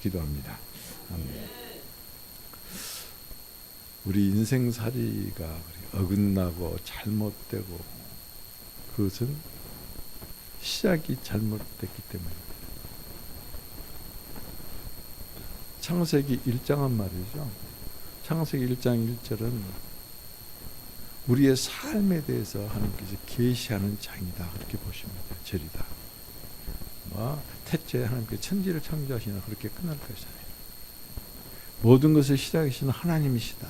기도합니다. 우리 인생살이가 어긋나고 잘못되고 그것은 시작이 잘못됐기 때문입니다. 창세기 1장은 말이죠. 창세기 1장 1절은 우리의 삶에 대해서 하나님께서 계시하는 장이다. 그렇게 보시면 돼요. 절이다. 태초에 하나님께서 천지를 창조하시나 그렇게 끝날 것이잖아요. 모든 것을 시작하시는 하나님이시다.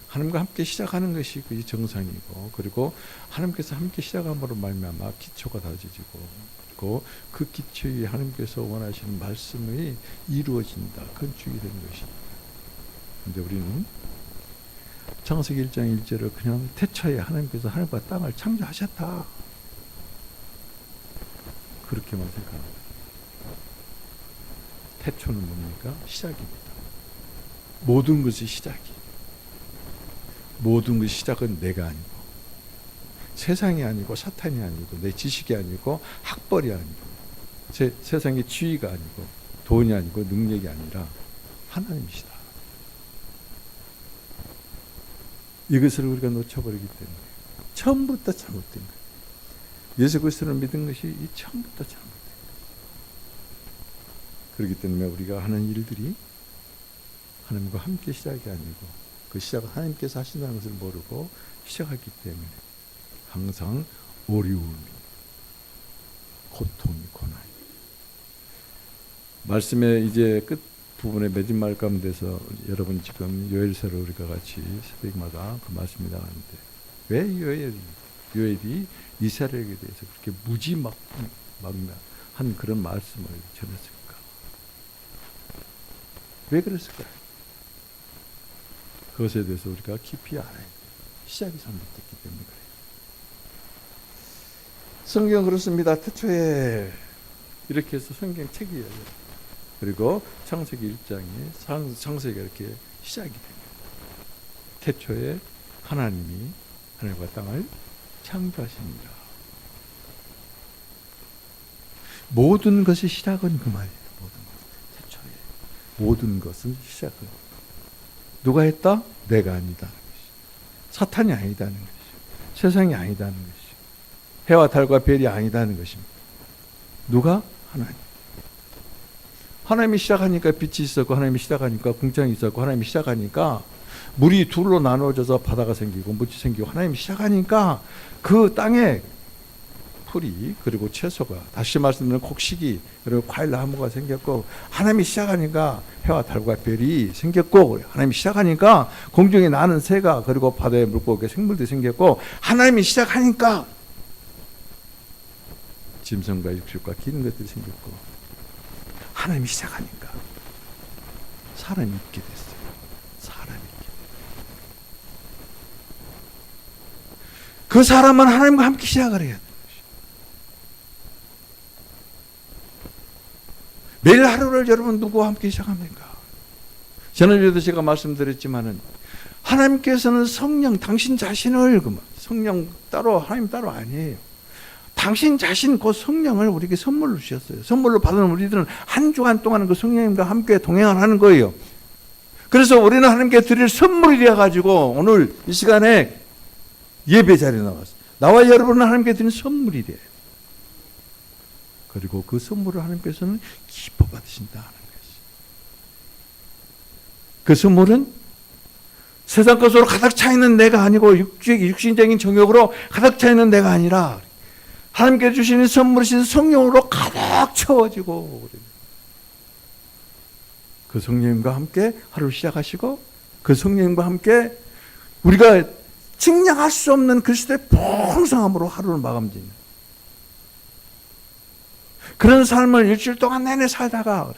하나님과 함께 시작하는 것이 그게 정상이고, 그리고 하나님께서 함께 시작함으로 말미암아 기초가 다져지고, 그리고 그 기초 위에 하나님께서 원하시는 말씀이 이루어진다. 건축이 되는 것이. 근데 우리는 창세기 1장 1절을 그냥 태초에 하나님께서 하늘과 땅을 창조하셨다. 그렇게만 생각합니다. 태초는 뭡니까? 시작입니다. 모든 것이 시작이. 모든 것의 시작은 내가 아니고, 세상이 아니고, 사탄이 아니고, 내 지식이 아니고, 학벌이 아니고, 세상의 지위가 아니고, 돈이 아니고, 능력이 아니라 하나님이시다. 이것을 우리가 놓쳐버리기 때문에 처음부터 잘못된 거예요. 예수 그리스도를 믿은 것이 이 처음부터 잘못된 거예요. 그렇기 때문에 우리가 하는 일들이 하나님과 함께 시작이 아니고, 그 시작은 하나님께서 하신다는 것을 모르고 시작하기 때문에 항상 어려움이, 고통이, 고난이. 말씀의 이제 끝 부분의 마지막 가운데서 여러분 지금 요엘서를 우리가 같이 새벽마다 그 말씀이 나가는데, 왜 요엘이 이스라엘에 대해서 그렇게 무지막한 그런 말씀을 전했을까? 왜 그랬을까요? 그것에 대해서 우리가 깊이 알아야 돼요. 시작이 잘못됐기 때문에 그래요. 성경 그렇습니다. 태초에 이렇게 해서 성경 책이에요. 그리고 창세기 1장에 창세기가 이렇게 시작이 됩니다. 태초에 하나님이 하늘과 땅을 창조하십니다. 모든 것의 시작은 그 말이에요. 모든 것. 태초에 모든 것은 시작은 누가 했다? 내가 아니다는 것이. 사탄이 아니다는 것이. 세상이 아니다는 것이. 해와 달과 별이 아니다는 것입니다. 누가? 하나님. 하나님이 시작하니까 빛이 있었고, 하나님이 시작하니까 궁창이 있었고, 하나님이 시작하니까 물이 둘로 나누어져서 바다가 생기고 물이 생기고, 하나님이 시작하니까 그 땅에 풀이, 그리고 채소가, 다시 말씀드리면 곡식이, 그리고 과일 나무가 생겼고, 하나님이 시작하니까 해와 달과 별이 생겼고, 하나님이 시작하니까 공중에 나는 새가, 그리고 바다에 물고기 생물들이 생겼고, 하나님이 시작하니까 짐승과 육식과 기는 것들이 생겼고, 하나님이 시작하니까 사람이 있게 됐어요. 사람이 있게 됐어요. 그 사람은 하나님과 함께 시작을 해야 돼요. 매일 하루를 여러분 누구와 함께 시작합니까? 지난주에도 제가 말씀드렸지만은, 하나님께서는 성령, 당신 자신을, 성령 따로, 하나님 따로 아니에요. 당신 자신 그 성령을 우리에게 선물로 주셨어요. 선물로 받은 우리들은 한 주간 동안 그 성령님과 함께 동행을 하는 거예요. 그래서 우리는 하나님께 드릴 선물이 되어가지고 오늘 이 시간에 예배 자리에 나왔어요. 나와 여러분은 하나님께 드린 선물이 돼요. 그리고 그 선물을 하나님께서는 기뻐 받으신다는 것이. 그 선물은 세상 것으로 가득 차 있는 내가 아니고, 육신적인 정욕으로 가득 차 있는 내가 아니라, 하나님께 주시는 선물이신 성령으로 가득 채워지고, 그 성령님과 함께 하루를 시작하시고, 그 성령님과 함께 우리가 측량할 수 없는 그리스도의 풍성함으로 하루를 마감짓는 그런 삶을 일주일 동안 내내 살다가,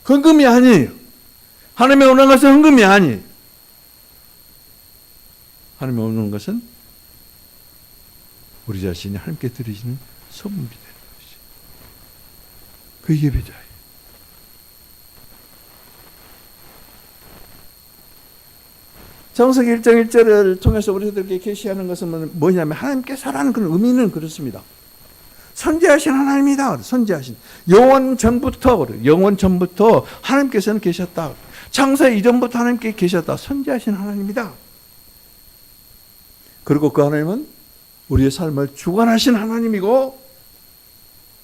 헌금이 아니에요. 하나님의 오는 것은 헌금이 아니에요. 하나님의 오는 것은 우리 자신이 하나님께 드리시는 선물이 되는 것이죠. 그 예배자예요. 창세기 1장 1절을 통해서 우리들에게 계시하는 것은 뭐냐면, 하나님께서라는 그런 의미는 그렇습니다. 선지하신 하나님이다. 선지하신. 영원 전부터 하나님께서는 계셨다. 창세 이전부터 하나님께 계셨다. 선지하신 하나님이다. 그리고 그 하나님은 우리의 삶을 주관하신 하나님이고,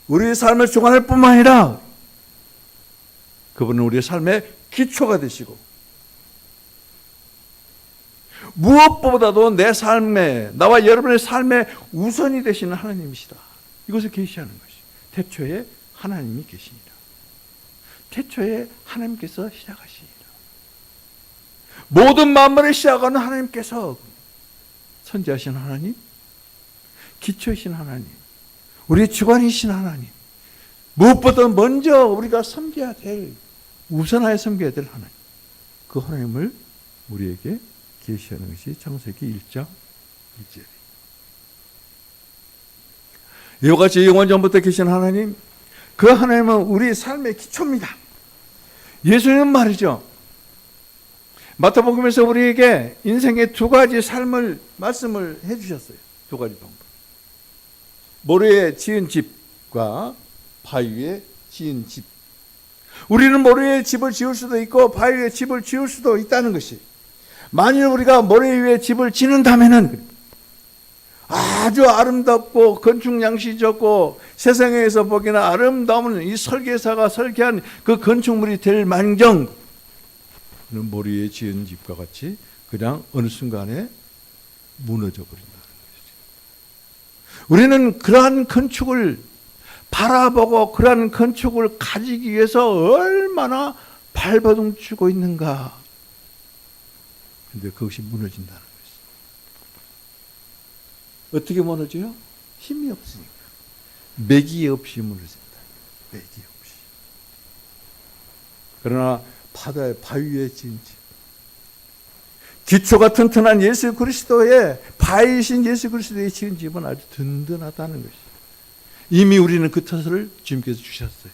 우리의 삶을 주관할 뿐만 아니라 그분은 우리의 삶의 기초가 되시고, 무엇보다도 내 삶에, 나와 여러분의 삶의 우선이 되시는 하나님이시다. 이것을 계시하는 것이 태초에 하나님이 계시니라. 태초에 하나님께서 시작하시니라. 모든 만물을 시작하는 하나님께서 선지하신 하나님, 기초이신 하나님, 우리의 주관이신 하나님, 무엇보다 먼저 우리가 섬겨야 될, 우선하여 섬겨야 될 하나님, 그 하나님을 우리에게 계시하는 것이 창세기 1장 1절이에요. 이와 같이 영원 전부터 계신 하나님, 그 하나님은 우리의 삶의 기초입니다. 예수님은 말이죠, 마태복음에서 우리에게 인생의 두 가지 삶을 말씀을 해주셨어요. 두 가지 방법. 모래에 지은 집과 바위 위에 지은 집. 우리는 모래에 집을 지을 수도 있고 바위 위에 집을 지을 수도 있다는 것이, 만일 우리가 모래 위에 집을 짓는다면은 아주 아름답고 건축 양식이 좋고 세상에서 보기나 아름다운 이 설계사가 설계한 그 건축물이 될 망정, 모래 위에 지은 집과 같이 그냥 어느 순간에 무너져 버린다는 것이죠. 우리는 그러한 건축을 바라보고 그러한 건축을 가지기 위해서 얼마나 발버둥 치고 있는가. 근데 그것이 무너진다는 것이죠. 어떻게 무너져요? 힘이 없으니까. 맥이 없이 무너진다. 맥이 없이. 그러나 바다의 바위 위에 지은 집, 기초가 튼튼한 예수 그리스도의, 바위이신 예수 그리스도의 지은 집은 아주 든든하다는 것이죠. 이미 우리는 그 터를 주님께서 주셨어요.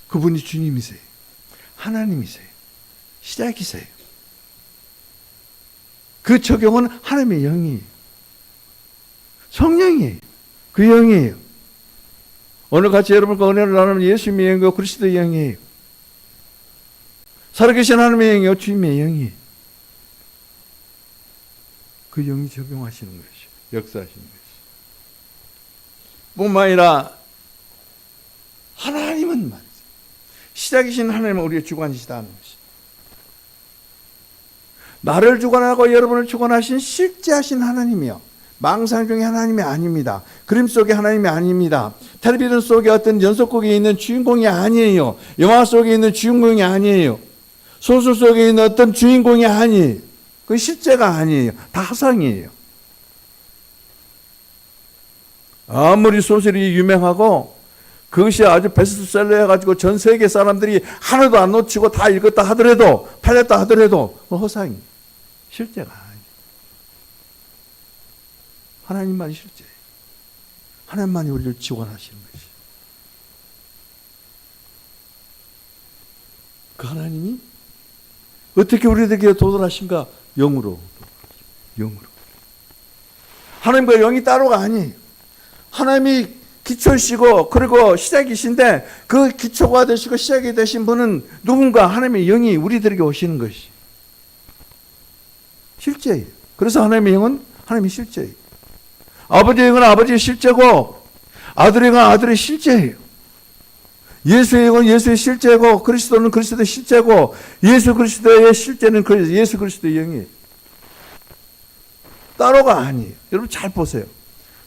그분이 주님이세요. 하나님이세요. 시작이세요. 그 적용은 하나님의 영이에요. 성령이에요. 그 영이에요. 오늘 같이 여러분과 은혜를 나누면 예수님의 영이고 그리스도의 영이에요. 살아계신 하나님의 영이요 주님의 영이에요. 그 영이 적용하시는 것이요, 역사하시는 것이요. 뿐만 아니라 하나님은 말이죠, 시작이신 하나님은 우리의 주관이시다는 것이죠. 나를 주관하고 여러분을 주관하신 실제하신 하나님이요, 망상 중에 하나님이 아닙니다. 그림 속의 하나님이 아닙니다. 텔레비전 속에 어떤 연속곡에 있는 주인공이 아니에요. 영화 속에 있는 주인공이 아니에요. 소설 속에 있는 어떤 주인공이 아니에요. 그 실제가 아니에요. 다 화상이에요. 아무리 소설이 유명하고 그것이 아주 베스트셀러 해가지고 전 세계 사람들이 하나도 안 놓치고 다 읽었다 하더라도, 팔렸다 하더라도 허상이에요. 실제가 아니에요. 하나님만이 실제예요. 하나님만이 우리를 지원하시는 것이에요. 그 하나님이 어떻게 우리에게 도전하신가? 영으로. 영으로. 하나님과 영이 따로가 아니에요. 하나님이 기초이시고 그리고 시작이신데, 그 기초가 되시고 시작이 되신 분은 누군가? 하나님의 영이 우리들에게 오시는 것이 실제예요. 그래서 하나님의 영은 하나님의 실제예요. 아버지의 영은 아버지의 실제고 아들의 영은 아들의 실제예요. 예수의 영은 예수의 실제고 그리스도는 그리스도의 실제고 예수 그리스도의 실제는 예수 그리스도의 영이에요. 따로가 아니에요. 여러분 잘 보세요.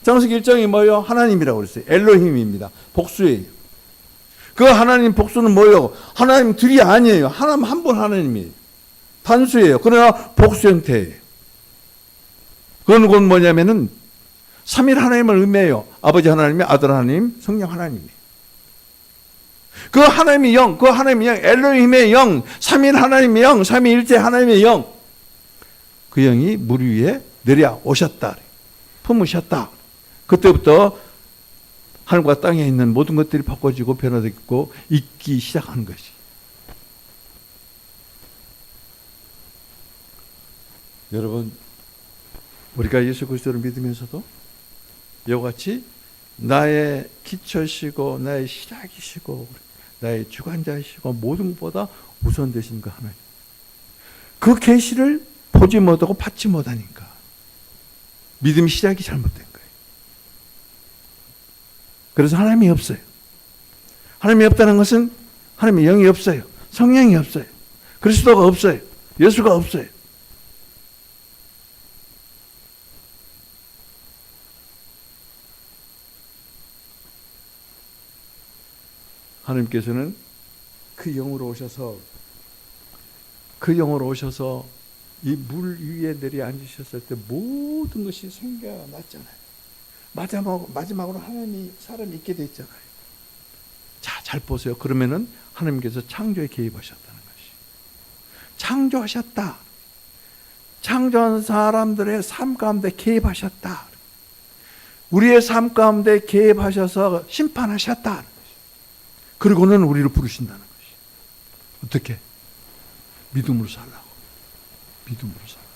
창세기 1장이 뭐예요? 하나님이라고 그랬어요. 엘로힘입니다. 복수예요. 그 하나님 복수는 뭐예요? 하나님 둘이 아니에요. 하나님 한 분 하나님이에요. 단수예요. 그러나 복수 형태예요. 그건 뭐냐면은 삼일 하나님을 의미해요. 아버지 하나님, 아들 하나님, 성령 하나님이에요. 그 하나님의 영, 그 하나님의 영, 엘로힘의 영, 삼일 하나님의 영, 삼위일체 하나님의 영, 그 영이 물 위에 내려오셨다. 품으셨다. 그때부터 하늘과 땅에 있는 모든 것들이 바꿔지고 변화되고 있기 시작하는 것이. 여러분, 우리가 예수 그리스도를 믿으면서도 이와 같이 나의 기초시고 나의 시작이시고 나의 주관자이시고 모든 것보다 우선 되신 그 하나님. 그 계시를 보지 못하고 받지 못하니까 믿음의 시작이 잘못된 거예요. 그래서 하나님이 없어요. 하나님이 없다는 것은 하나님의 영이 없어요. 성령이 없어요. 그리스도가 없어요. 예수가 없어요. 하나님께서는 그 영으로 오셔서 이 물 위에 내려 앉으셨을 때 모든 것이 생겨났잖아요. 마지막으로 하나님이 사람이 있게 돼 있잖아요. 자, 잘 보세요. 그러면은 하나님께서 창조에 개입하셨다는 것이. 창조하셨다. 창조한 사람들의 삶 가운데 개입하셨다. 우리의 삶 가운데 개입하셔서 심판하셨다. 그리고는 우리를 부르신다는 것이. 어떻게? 믿음으로 살라고. 믿음으로 살라고.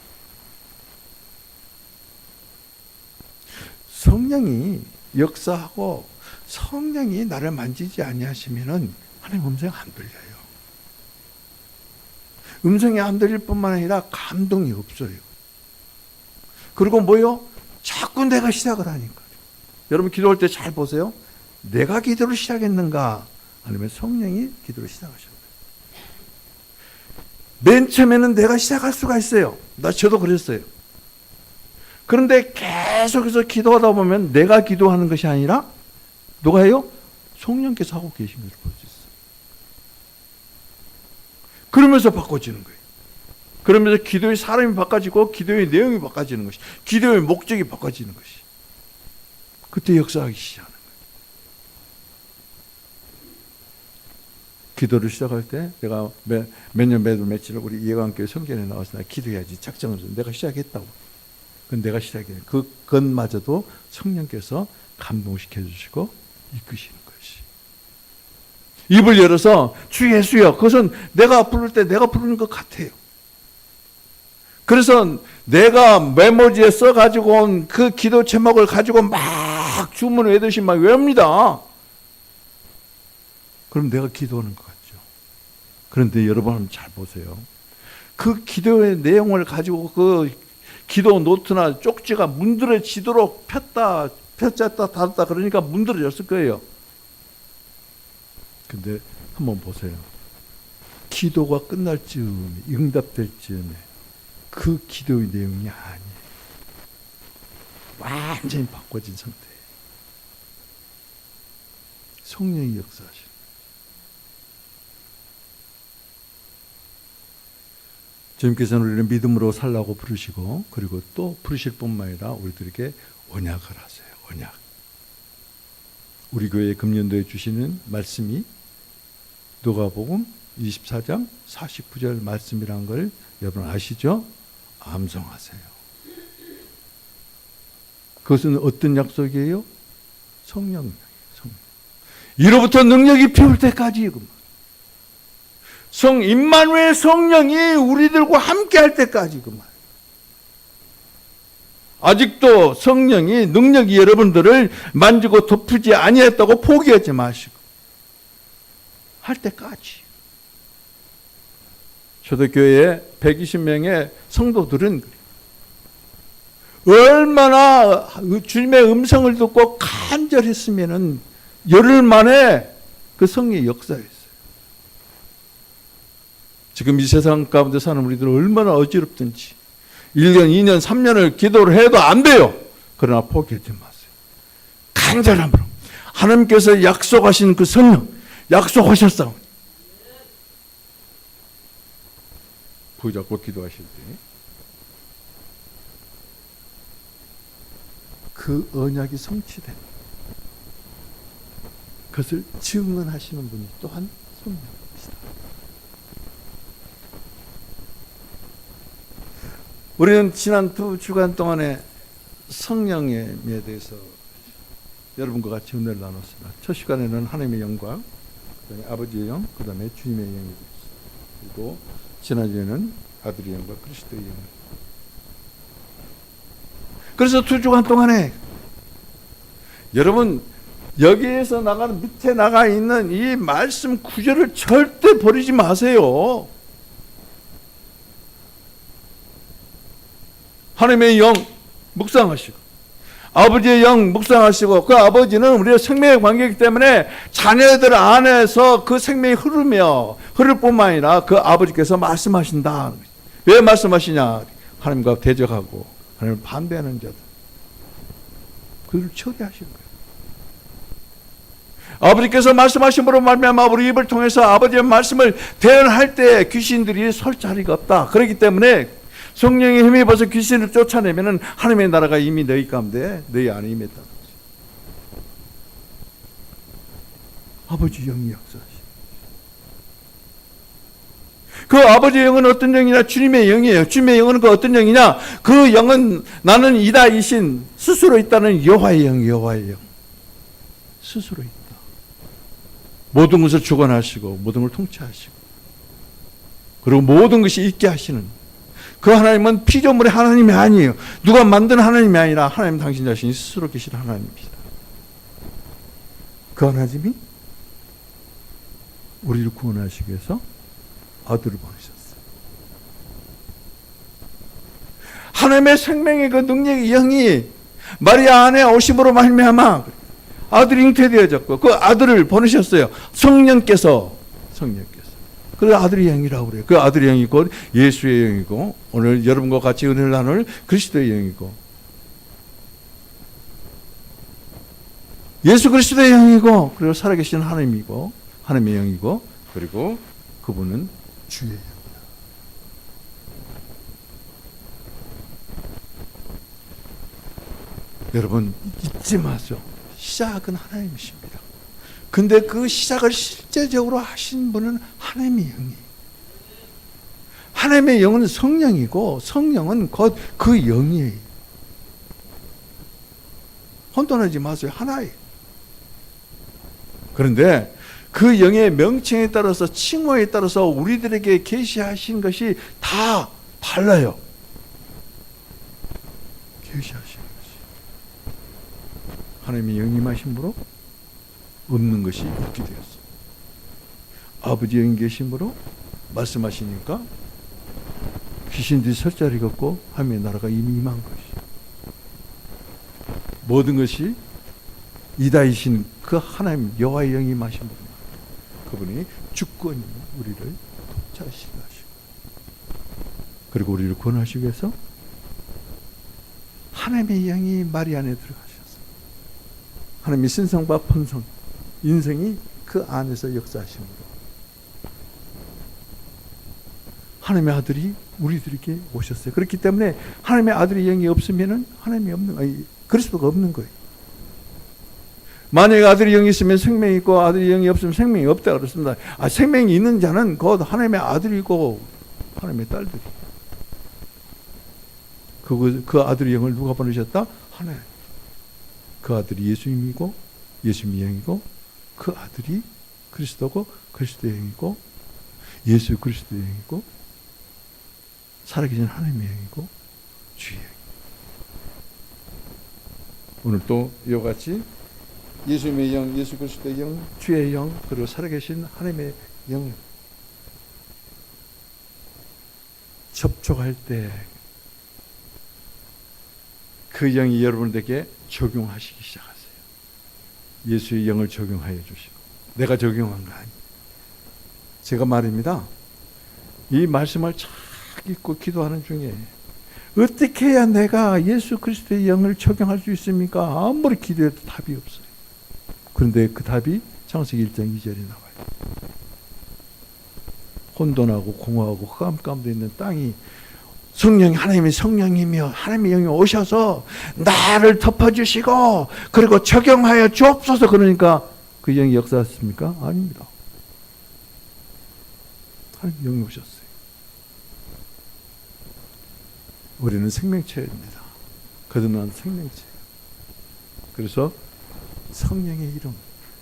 성령이 역사하고 성령이 나를 만지지 아니하시면은 하나님 음성이 안 들려요. 음성이 안 들릴 뿐만 아니라 감동이 없어요. 그리고 뭐요? 자꾸 내가 시작을 하니까. 여러분 기도할 때 잘 보세요. 내가 기도를 시작했는가? 아니면 성령이 기도를 시작하셨어요. 맨 처음에는 내가 시작할 수가 있어요. 저도 그랬어요. 그런데 계속해서 기도하다 보면 내가 기도하는 것이 아니라 누가 해요? 성령께서 하고 계신 것을 볼 수 있어요. 그러면서 바꿔지는 거예요. 그러면서 기도의 사람이 바꿔지고 기도의 내용이 바꿔지는 것이, 기도의 목적이 바꿔지는 것이. 그때 역사하기 시작하는 거예요. 기도를 시작할 때 내가 매년 며칠 우리 예관교회 성전에 나와서 나 기도해야지 작정을 해서 내가 시작했다고. 그건 내가 시작해요. 그것마저도 성령께서 감동시켜 주시고 이끄시는 것이. 입을 열어서 주 예수여, 그것은 내가 부를 때 내가 부르는 것 같아요. 그래서 내가 메모지에 써가지고 온 그 기도 제목을 가지고 막 주문을 외듯이 막 외웁니다. 그럼 내가 기도하는 것 같죠. 그런데 여러분 잘 보세요. 그 기도의 내용을 가지고 그 기도 노트나 쪽지가 문드러지도록 폈다 닫았다 그러니까 문드러졌을 거예요. 근데 한번 보세요. 기도가 끝날 즈음에, 응답될 즈음에 그 기도의 내용이 아니에요. 완전히 바꿔진 상태예요. 성령이 역사하시는. 주님께서는 우리를 믿음으로 살라고 부르시고, 그리고 또 부르실 뿐만 아니라 우리들에게 언약을 하세요. 언약. 우리 교회 금년도에 주시는 말씀이 누가복음 24장 49절 말씀이라는 걸 여러분 아시죠? 암송하세요. 그것은 어떤 약속이에요? 성령이에요. 성령. 이로부터 능력이 피울 때까지 임마누엘 성령이 우리들과 함께 할 때까지 아직도 성령이 능력이 여러분들을 만지고 덮지 아니했다고 포기하지 마시고 할 때까지. 초대교회에 120명의 성도들은 얼마나 주님의 음성을 듣고 간절했으면은 열흘 만에 그 성령의 역사였어요. 지금 이 세상 가운데 사는 우리들은 얼마나 어지럽든지 1년, 2년, 3년을 기도를 해도 안 돼요. 그러나 포기하지 마세요. 간절함으로 하나님께서 약속하신 그 성령, 약속하셨사오니 붙잡고 기도하실 때 그 언약이 성취된 그것을 증언하시는 분이 또한 성령입니다. 우리는 지난 2주간 동안에 성령에 대해서 여러분과 같이 은혜를 나눴습니다. 첫 시간에는 하나님의 영광, 그 다음에 아버지의 영, 그 다음에 주님의 영이 되었습니다. 그리고 지난주에는 아들의 영과 그리스도의 영. 그래서 2주간 동안에 여러분 여기에서 나가는 밑에 나가 있는 이 말씀 구절을 절대 버리지 마세요. 하나님의 영 묵상하시고 아버지의 영 묵상하시고, 그 아버지는 우리의 생명의 관계이기 때문에 자녀들 안에서 그 생명이 흐를 뿐만 아니라 그 아버지께서 말씀하신다. 왜 말씀하시냐? 하나님과 대적하고 하나님을 반대하는 자들, 그를 처리하신 거예요. 아버지께서 말씀하심으로 말미암아 우리 입을 통해서 아버지의 말씀을 대언할 때 귀신들이 설 자리가 없다. 그렇기 때문에 성령의 힘이 벌써 귀신을 쫓아내면은 하나님의 나라가 이미 너희 가운데, 너희 안에 임했다는 거지. 아버지 영이 역사하시. 그 아버지의 영은 어떤 영이냐? 주님의 영이에요. 주님의 영은 그 어떤 영이냐? 그 영은 나는 이다 이신 스스로 있다는 여호와의 영, 여호와의 영. 스스로 있다. 모든 것을 주관하시고 모든 걸 통치하시고 그리고 모든 것이 있게 하시는 그 하나님은 피조물의 하나님이 아니에요. 누가 만든 하나님이 아니라 하나님 당신 자신이 스스로 계신 하나님입니다. 그 하나님이 우리를 구원하시기 위해서 아들을 보내셨어요. 하나님의 생명의 그 능력의 영이 마리아 안에 오심으로 말미암아 아들이 잉태되어졌고 그 아들을 보내셨어요. 성령께서. 그 아들의 영이라고 그래요. 그 아들의 영이 곧 예수의 영이고, 오늘 여러분과 같이 은혜를 나눌 그리스도의 영이고, 예수 그리스도의 영이고, 그리고 살아계신 하나님이고, 하나님의 영이고, 그리고 그분은 주의 영이다. 여러분 잊지 마세요. 시작은 하나님이십니다. 근데 그 시작을 실제적으로 하신 분은 하나님의 영이에요. 하나님의 영은 성령이고 성령은 곧 그 영이에요. 혼돈하지 마세요. 하나예요. 그런데 그 영의 명칭에 따라서, 칭호에 따라서 우리들에게 계시하신 것이 다 달라요. 계시하신 것이. 하나님의 영이 임하심으로 없는 것이 있게 되었어요. 아버지의 영 계심으로 말씀하시니까 귀신들이 설 자리가 없고 하나님의 나라가 이미 임한 것이. 모든 것이 이다이신 그 하나님 여호와의 영이 임하신 분, 그분이 주권이 우리를 통치하시게 하시고, 그리고 우리를 구원하시기 위해서 하나님의 영이 마리 안에 들어가셨어요. 하나님의 신성과 본성, 인생이 그 안에서 역사하심으로 하나님의 아들이 우리들에게 오셨어요. 그렇기 때문에 하나님의 아들의 영이 없으면은 하나님이 없는, 그리스도가 없는 거예요. 만약에 아들의 영이 있으면 생명이 있고 아들의 영이 없으면 생명이 없다 그렇습니다. 생명이 있는 자는 곧 하나님의 아들이고 하나님의 딸들이. 그 아들의 영을 누가 보내셨다? 하나님. 그 아들이 예수님이고 예수님의 영이고, 그 아들이 그리스도고 그리스도의 영이고, 예수 그리스도의 영이고, 살아계신 하나님의 영이고 주의 영. 오늘 또 이와 같이 예수님의 영, 예수 그리스도의 영, 주의 영, 그리고 살아계신 하나님의 영 접촉할 때 그 영이 여러분들에게 적용하시기 시작하세요. 예수의 영을 적용하여 주시고, 내가 적용한 거 아니에요. 제가 말입니다. 이 말씀을 잘 읽고 기도하는 중에 어떻게 해야 내가 예수 그리스도의 영을 적용할 수 있습니까? 아무리 기도해도 답이 없어요. 그런데 그 답이 창세기 1장 2절에 나와요. 혼돈하고 공허하고 흑암 가운데 있는 땅이 성령이, 하나님의 성령이며 하나님의 영이 오셔서 나를 덮어주시고 그리고 적용하여 주옵소서. 그러니까 그 영이 역사했습니까? 아닙니다. 하나님의 영이 오셨어요. 우리는 생명체입니다. 거듭난 생명체. 그래서 성령의 이름,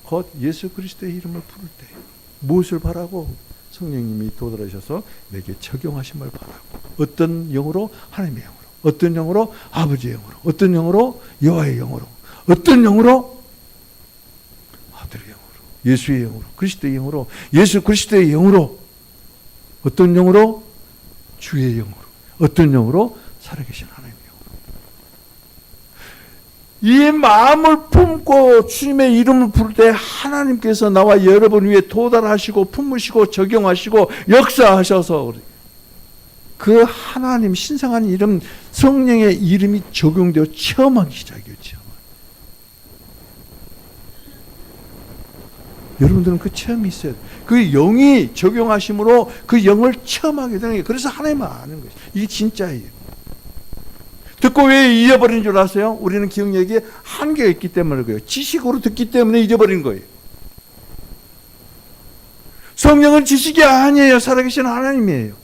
곧 예수 그리스도의 이름을 부를 때 무엇을 바라고? 성령님이 도달하셔서 내게 적용하심을 바라고. 어떤 영으로? 하나님의 영으로. 어떤 영으로? 아버지의 영으로. 어떤 영으로? 여호와의 영으로. 어떤 영으로? 아들의 영으로, 예수의 영으로, 그리스도의 영으로, 예수 그리스도의 영으로, 어떤 영으로? 주의 영으로. 어떤 영으로? 살아계신 하나님의 영으로. 이 마음을 품고 주님의 이름을 부를 때 하나님께서 나와 여러분 위에 도달하시고 품으시고 적용하시고 역사하셔서 그 하나님 신성한 이름, 성령의 이름이 적용되어 체험하기 시작해요. 여러분들은 그 체험이 있어요. 그 영이 적용하심으로 그 영을 체험하게 되는 거예요. 그래서 하나님을 아는 거예요. 이게 진짜예요. 듣고 왜 잊어버린 줄 아세요? 우리는 기억력이 한계가 있기 때문에 그래요. 지식으로 듣기 때문에 잊어버린 거예요. 성령은 지식이 아니에요. 살아계신 하나님이에요.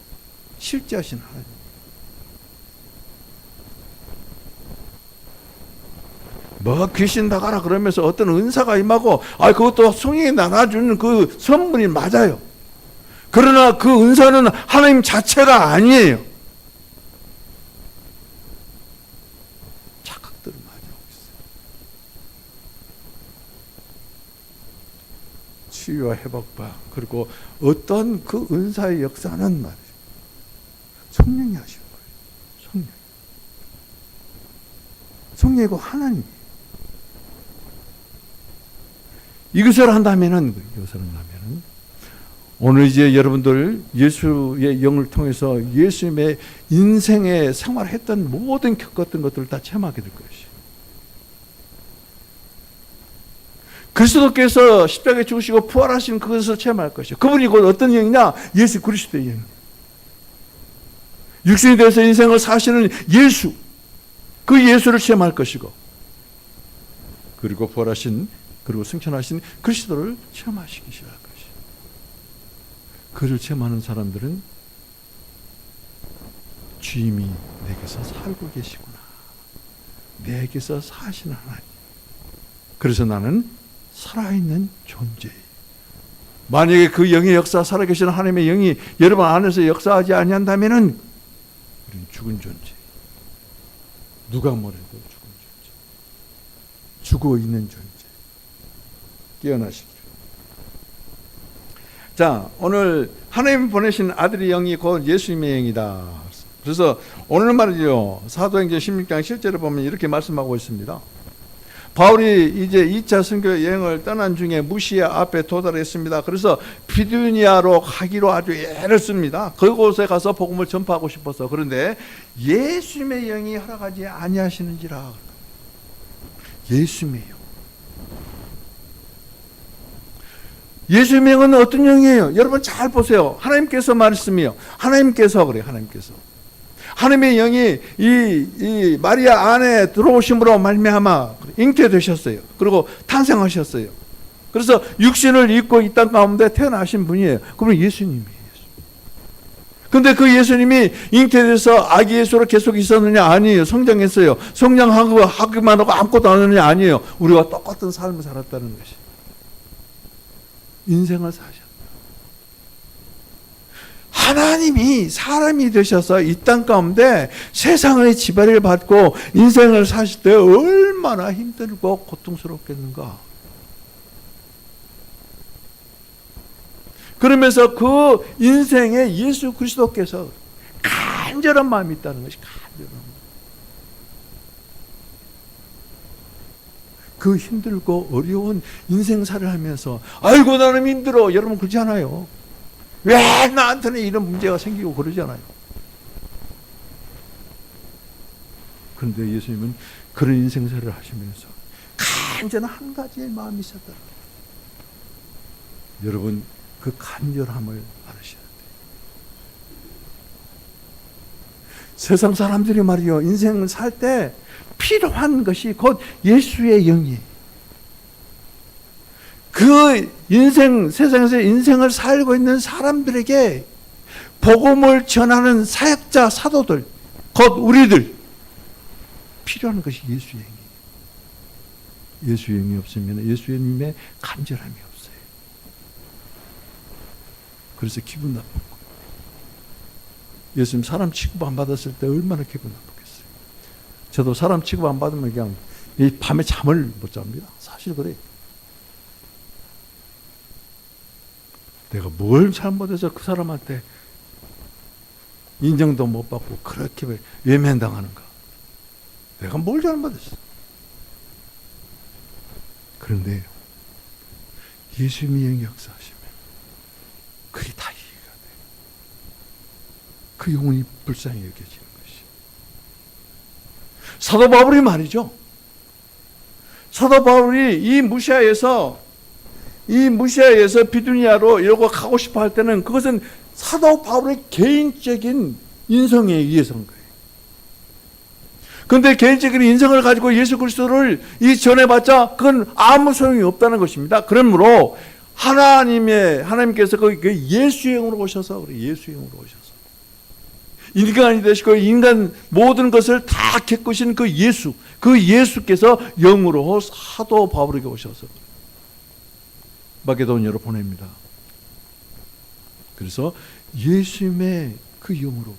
실제하신 하나님. 뭐 귀신 나가라 그러면서 어떤 은사가 임하고 그것도 성령이 나눠주는 그 선물이 맞아요. 그러나 그 은사는 하나님 자체가 아니에요. 착각들을 많이 하고 있어요. 치유와 회복과 그리고 어떤 그 은사의 역사는 말이죠. 성령이 하시는 거예요. 성령이고 하나님. 이것을 한다면은 오늘 이제 여러분들 예수의 영을 통해서 예수님의 인생에 생활했던 모든 겪었던 것들을 다 체험하게 될 것이에요. 그리스도께서 십자가에 죽으시고 부활하신 그것을 체험할 것이에요. 그분이 곧 어떤 영이냐? 예수 그리스도의 영. 육신이 되어서 인생을 사시는 예수, 그 예수를 체험할 것이고, 그리고 부활하신 그리고 승천하신 그리스도를 체험하시기 시작할 것이에요. 그를 체험하는 사람들은 주님이 내게서 살고 계시구나. 내게서 사시는 하나님. 그래서 나는 살아있는 존재예요. 만약에 그 영의 역사, 살아계시는 하나님의 영이 여러분 안에서 역사하지 아니한다면은 우리는 죽은 존재. 누가 뭐래도 죽은 존재. 죽어 있는 존재. 깨어나시기를. 자, 오늘 하나님 보내신 아들의 영이 곧 예수님의 영이다. 그래서 오늘 말이죠. 사도행전 16장 실제로 보면 이렇게 말씀하고 있습니다. 바울이 이제 2차 선교 여행을 떠난 중에 무시아 앞에 도달했습니다. 그래서 비두니아로 가기로 아주 애를 씁니다. 그곳에 가서 복음을 전파하고 싶어서. 그런데 예수님의 영이 허락하지 아니하시는지라. 예수님의 영. 예수님의 영은 어떤 영이에요? 여러분 잘 보세요. 하나님께서 말씀이요. 하나님께서 그래요. 하나님의 영이 이 마리아 안에 들어오심으로 말미암아 잉태되셨어요. 그리고 탄생하셨어요. 그래서 육신을 입고 이 땅 가운데 태어나신 분이에요. 그러면 예수님이에요. 근데 그 예수님이 잉태돼서 아기 예수로 계속 있었느냐? 아니에요. 성장했어요. 성장하기만 하고 아무것도 안 하느냐? 아니에요. 우리와 똑같은 삶을 살았다는 것이. 인생을 사셨다. 하나님이 사람이 되셔서 이 땅 가운데 세상의 지배를 받고 인생을 사실 때 얼마나 힘들고 고통스럽겠는가. 그러면서 그 인생에 예수 그리스도께서 간절한 마음이 있다는 것이 간절한 마음. 그 힘들고 어려운 인생살을 하면서 아이고 나는 힘들어. 여러분 그렇지 않아요? 왜 나한테는 이런 문제가 생기고 그러잖아요. 그런데 예수님은 그런 인생살을 하시면서 간절한 한 가지의 마음이 있었다. 여러분 그 간절함을 알으셔야 돼요. 세상 사람들이 말이요 인생을 살 때 필요한 것이 곧 예수의 영이에요. 그 인생, 세상에서 인생을 살고 있는 사람들에게 복음을 전하는 사역자, 사도들, 곧 우리들 필요한 것이 예수의 영이에요. 예수의 영이 없으면 예수님의 간절함이 없어요. 그래서 기분 나쁜 거예요. 예수님 사람 취급 안 받았을 때 얼마나 기분 나쁘겠어요. 저도 사람 취급 안 받으면 그냥 이 밤에 잠을 못 잡니다. 사실 그래요. 내가 뭘 잘못해서 그 사람한테 인정도 못 받고 그렇게 외면당하는가? 내가 뭘 잘못했어? 그런데 예수님이 영이 역사하시면 그게 다 이해가 돼. 그 영혼이 불쌍히 여겨지는 것이. 사도 바울이 말이죠. 사도 바울이 이 무시아에서 비두니아로 이러고 가고 싶어 할 때는 그것은 사도 바울의 개인적인 인성에 의해서인 거예요. 그런데 개인적인 인성을 가지고 예수 그리스도를 이 전해봤자 그건 아무 소용이 없다는 것입니다. 그러므로 하나님께서 그 예수의 영으로 오셔서, 예수의 영으로 오셔서 인간이 되시고 인간 모든 것을 다 겪으신 그 예수께서 영으로 사도 바울에게 오셔서 마게도니아로 보냅니다. 그래서 예수님의 그 영으로,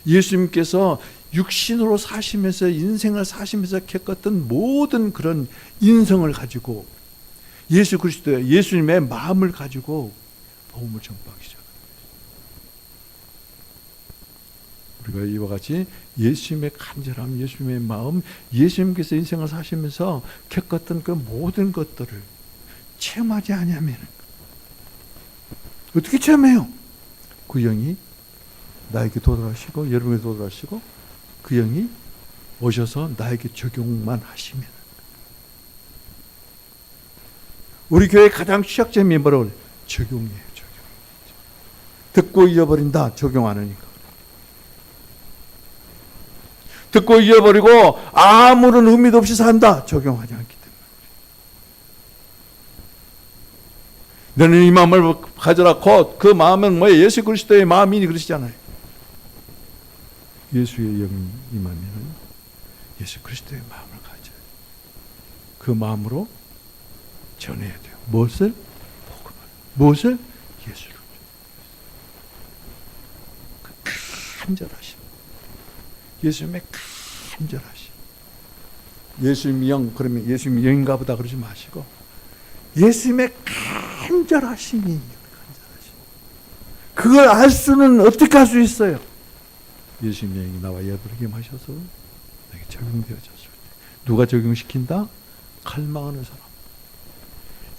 예수님께서 육신으로 사시면서 인생을 사시면서 겪었던 모든 그런 인성을 가지고 예수 그리스도의 예수님의 마음을 가지고 복음을 전파하기 시작합니다. 우리가 이와 같이 예수님의 간절함, 예수님의 마음, 예수님께서 인생을 사시면서 겪었던 그 모든 것들을 체험하지 않으면 어떻게 체험해요? 그 영이 나에게 도달하시고 여러분에게 도달하시고 그 영이 오셔서 나에게 적용만 하시면. 우리 교회의 가장 취약점이 뭐라고 그래요? 적용이에요. 적용. 듣고 잊어버린다. 적용 안 하니까. 듣고 잊어버리고 아무런 의미도 없이 산다. 적용하지 않기 때문에. 너는 이 마음을 가져라. 곧 그 마음은 뭐예요? 예수 그리스도의 마음이니 그러시잖아요. 예수의 영이 임하면 예수 그리스도의 마음을 가져요. 그 마음으로 전해야 돼요. 무엇을? 복음을. 무엇을? 예수를. 그 간절하심. 예수님의 간절하심. 예수님 영, 그러면 예수님 영인가 보다 그러지 마시고 예수님의 간절하심이, 간절하심. 그걸 알 수는 어떻게 할 수 있어요? 예수님의 영이 나와 여러분에게 마셔서 내게 적용되어졌을 때. 누가 적용시킨다? 갈망하는 사람.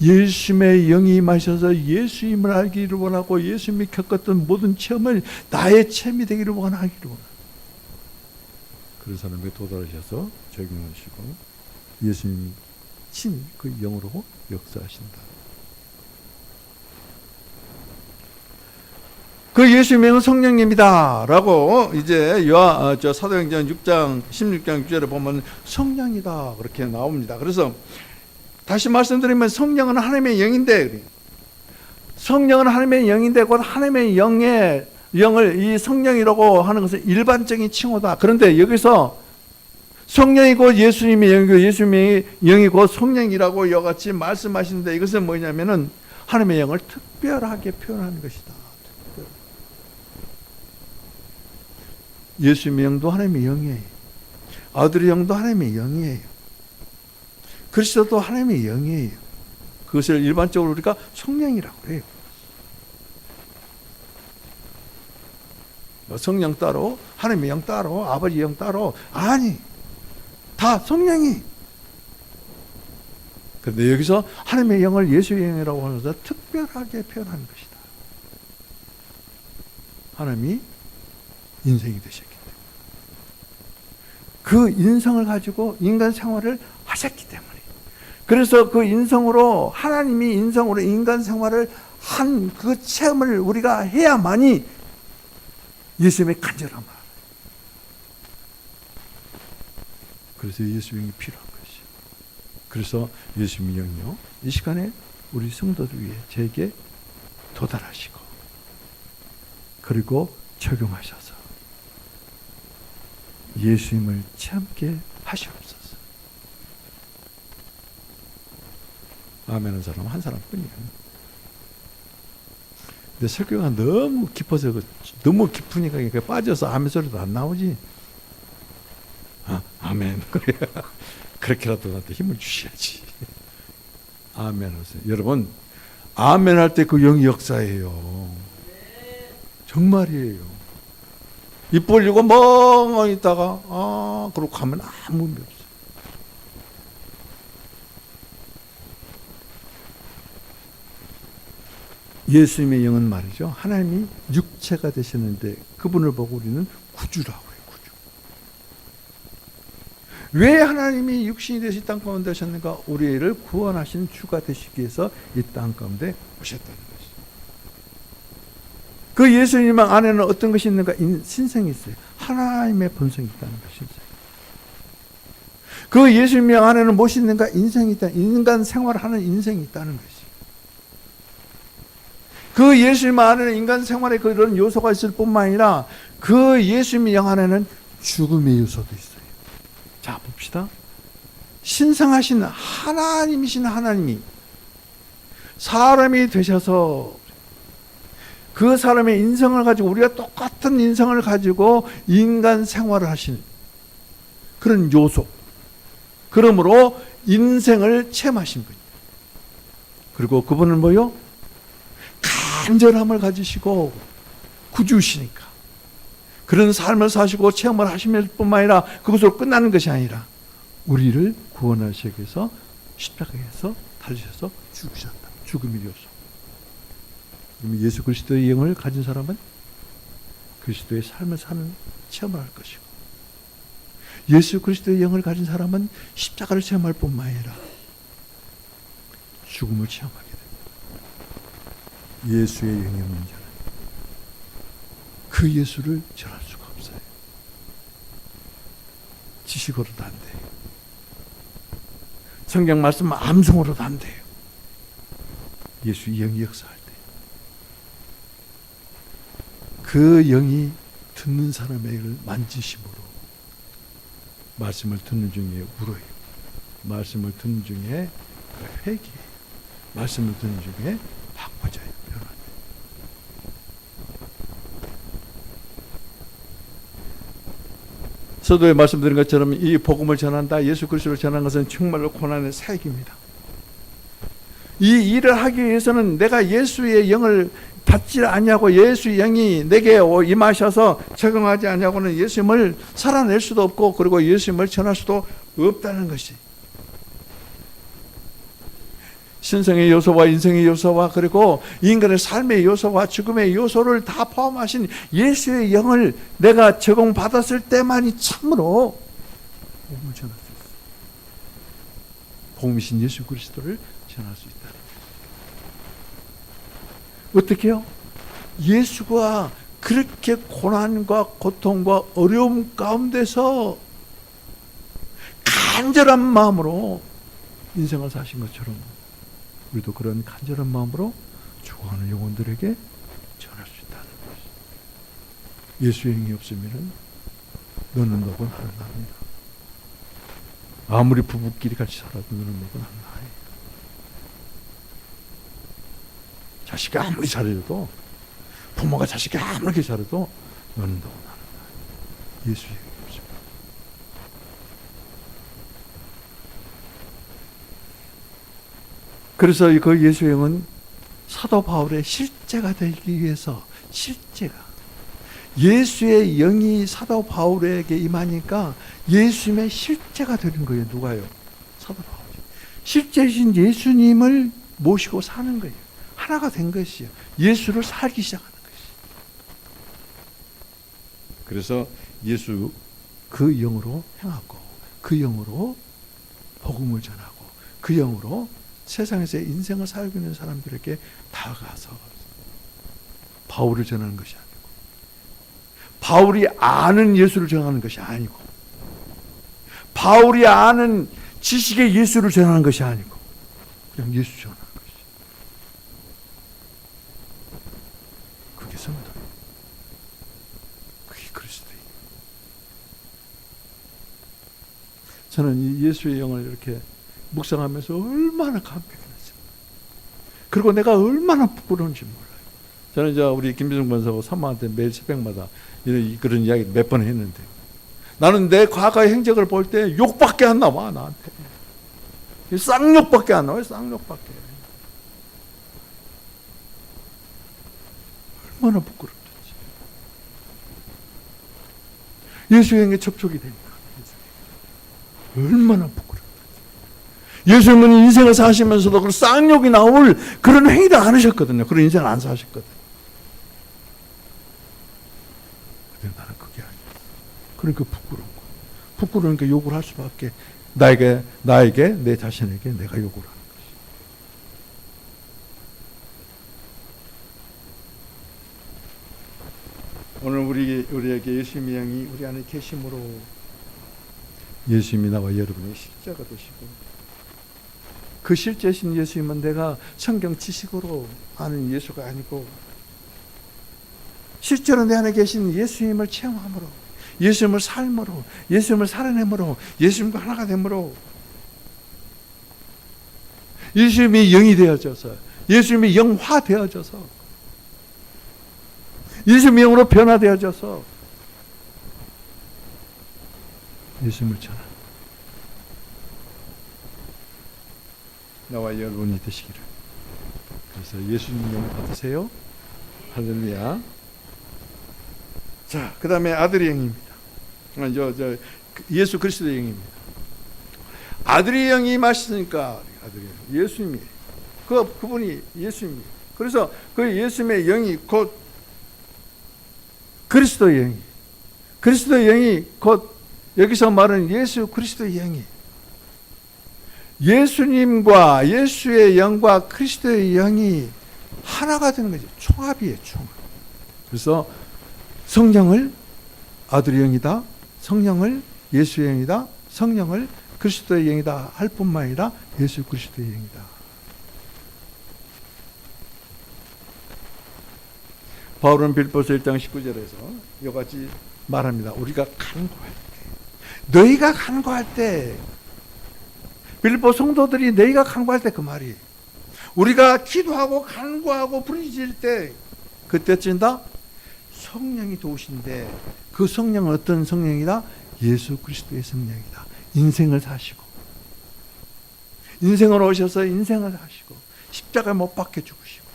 예수님의 영이 마셔서 예수님을 알기를 원하고 예수님이 겪었던 모든 체험을 나의 체험이 되기를 원하기를 원합니다. 그런 사람에게 도달하셔서 적용하시고 예수님 친 그 영으로 역사하신다. 그 예수님의 영은 성령님이다 라고 이제 사도행전 6장 16장 6절에 보면 성령이다 그렇게 나옵니다. 그래서 다시 말씀드리면 성령은 하나님의 영인데, 성령은 하나님의 영인데 곧 하나님의 영을 이 성령이라고 하는 것은 일반적인 칭호다. 그런데 여기서 성령이 곧 예수님의 영이고 예수님의 영이 곧 성령이라고 이같이 말씀하시는데 이것은 뭐냐면은 하나님의 영을 특별하게 표현하는 것이다. 예수님의 영도 하나님의 영이에요. 아들의 영도 하나님의 영이에요. 그리스도도 하나님의 영이에요. 그것을 일반적으로 우리가 성령이라고 해요. 성령 따로, 하나님의 영 따로, 아버지 영 따로, 아니, 다 성령이. 그런데 여기서 하나님의 영을 예수의 영이라고 하면서 특별하게 표현하는 것이다. 하나님이 인생이 되셨기 때문에. 그 인성을 가지고 인간 생활을 하셨기 때문에. 그래서 그 인성으로, 하나님이 인성으로 인간 생활을 한 그 체험을 우리가 해야만이 예수님의 간절함을. 그래서 예수님이 필요한 것이죠. 그래서 예수님의 영이요, 이 시간에 우리 성도들 위해 저에게 도달하시고 그리고 적용하셔서 예수님을 참게 하시옵소서. 아멘한 사람 한 사람뿐이에요. 근데 설교가 너무 깊어서 너무 깊으니까 빠져서 아멘 소리도 안 나오지. 아멘. 그렇게라도 나한테 힘을 주셔야지. 아멘 하세요. 여러분, 아멘 할 때 그 영이 역사해요. 정말이에요. 입 벌리고 멍하니 있다가 그러고 가면 아무 의미 없어요. 예수님의 영은 말이죠, 하나님이 육체가 되셨는데 그분을 보고 우리는 구주라고 해요. 구주. 왜 하나님이 육신이 되시 땅 가운데 하셨는가? 우리를 구원하신 주가 되시기 위해서 이 땅 가운데 오셨다는 것이죠. 그 예수님 안에는 어떤 것이 있는가? 신성이 있어요. 하나님의 본성이 있다는 것이죠. 그 예수님 안에는 무엇이 있는가? 인생이 있다. 인간 생활을 하는 인생이 있다는 것이죠. 그 예수님 안에는 인간 생활에 그런 요소가 있을 뿐만 아니라 그 예수님의 영 안에는 죽음의 요소도 있어요. 자, 봅시다. 신성하신 하나님이신 하나님이 사람이 되셔서 그 사람의 인성을 가지고 우리가 똑같은 인성을 가지고 인간 생활을 하시는 그런 요소. 그러므로 인생을 체험하신 거예요. 그리고 그분은 뭐요? 간절함을 가지시고 구주시니까 그런 삶을 사시고 체험을 하시면 뿐만 아니라 그것으로 끝나는 것이 아니라 우리를 구원하시기 위해서 십자가에서 달리셔서 죽으셨다. 죽음의 요소. 예수 그리스도의 영을 가진 사람은 그리스도의 삶을 사는 체험을 할 것이고, 예수 그리스도의 영을 가진 사람은 십자가를 체험할 뿐만 아니라 죽음을 체험하게 됩니다. 예수의 영이 없는 자는 그 예수를 전할 수가 없어요. 지식으로도 안 돼요. 성경 말씀 암송으로도 안 돼요. 예수의 영이 역사할 때 그 영이 듣는 사람에게 만지심으로 말씀을 듣는 중에 울어요. 말씀을 듣는 중에 회개해요. 말씀을 듣는 중에 바꿔져요. 변화돼요. 서도에 말씀드린 것처럼 이 복음을 전한다, 예수 그리스도를 전하는 것은 정말로 고난의 사역입니다. 이 일을 하기 위해서는 내가 예수의 영을 받지 아니하고 예수의 영이 내게 임하셔서 적응하지 아니하고는 예수님을 살아낼 수도 없고 그리고 예수님을 전할 수도 없다는 것이, 신성의 요소와 인성의 요소와 그리고 인간의 삶의 요소와 죽음의 요소를 다 포함하신 예수의 영을 내가 적용받았을 때만이 참으로 복음을 전할 수 있어요. 복음이신 예수 그리스도를 전할 수 있다. 어떻게 해요? 예수가 그렇게 고난과 고통과 어려움 가운데서 간절한 마음으로 인생을 사신 것처럼 우리도 그런 간절한 마음으로 죽어가는 영혼들에게 전할 수 있다는 것이죠. 예수의 영이 없으면 너는 너고 나는 나입니다. 아무리 부부끼리 같이 살아도 너는 너고 나는 나예요. 자식이 아무리 잘해도, 부모가 자식이 아무리 잘해도 너는 너고 나는 나예요. 예수의 영이 없습니다. 그래서 그 예수의 영은 사도 바울의 실제가 되기 위해서, 실제가 예수의 영이 사도 바울에게 임하니까 예수님의 실제가 되는 거예요. 누가요? 사도 바울이. 실제이신 예수님을 모시고 사는 거예요. 하나가 된 것이요. 예수를 살기 시작하는 것이요. 그래서 예수 그 영으로 행하고 그 영으로 복음을 전하고 그 영으로 세상에서의 인생을 살고 있는 사람들에게 다가가서 바울을 전하는 것이 아니고, 바울이 아는 예수를 전하는 것이 아니고, 바울이 아는 지식의 예수를 전하는 것이 아니고 그냥 예수 전하는 것이. 그게 성도예요. 그게 그리스도예요. 저는 이 예수의 영을 이렇게 묵상하면서 얼마나 감격했어요. 그리고 내가 얼마나 부끄러운지 몰라요. 저는 이제 우리 김비정 권사하고 사모한테 매일 새벽마다 그런 이야기 몇 번 했는데, 나는 내 과거의 행적을 볼 때 욕밖에 안 나와. 나한테 쌍욕밖에 안 나와요. 쌍욕밖에. 얼마나 부끄럽든지. 예수의 영에 접촉이 되니까 얼마나 부끄럽든지. 예수님은 인생을 사시면서도 그 쌍욕이 나올 그런 행위도 안 하셨거든요. 그런 인생을 안 사셨거든요. 근데 나는 그게 아니었어. 그러니까 부끄러운 거야. 부끄러우니까 욕을 할 수밖에. 나에게, 내 자신에게 내가 욕을 하는 것이. 오늘 우리에게 예수님의 영이 우리 안에 계심으로 예수님이 나와 여러분의 실제가 되시고, 그 실제신 예수님은 내가 성경 지식으로 아는 예수가 아니고 실제로 내 안에 계신 예수님을 체험함으로, 예수님을 삶으로, 예수님을 살아내므로, 예수님과 하나가 됨으로 예수님이 영이 되어져서, 예수님이 영화되어져서, 예수님의 영으로 변화되어져서 예수님을 전하는 나와 여러분이 되시기를. 그래서 예수님 영 받으세요. 할렐루야. 자, 그 다음에 아들의 영입니다. 예수 그리스도의 영입니다. 아들의 영이 임하시니까, 아들의 영, 예수님이, 그분이 예수님이. 그래서 그 예수님의 영이 곧 그리스도의 영이, 그리스도의 영이 곧 여기서 말하는 예수 그리스도의 영이, 예수님과 예수의 영과 그리스도의 영이 하나가 되는 거죠. 총합이에요, 총합. 그래서 성령을 아들의 영이다, 성령을 예수의 영이다, 성령을 그리스도의 영이다 할 뿐만 아니라 예수 그리스도의 영이다. 바울은 빌립보서 1장 19절에서 이같이 말합니다. 우리가 간구할 때, 너희가 간구할 때, 빌립보 성도들이 너희가 간구할 때 그 말이, 우리가 기도하고 간구하고 부르짖을 때 그때쯤다 성령이 도우신데, 그 성령은 어떤 성령이다? 예수 그리스도의 성령이다. 인생을 사시고, 인생으로 오셔서 인생을 사시고 십자가에 못 박혀 죽으시고,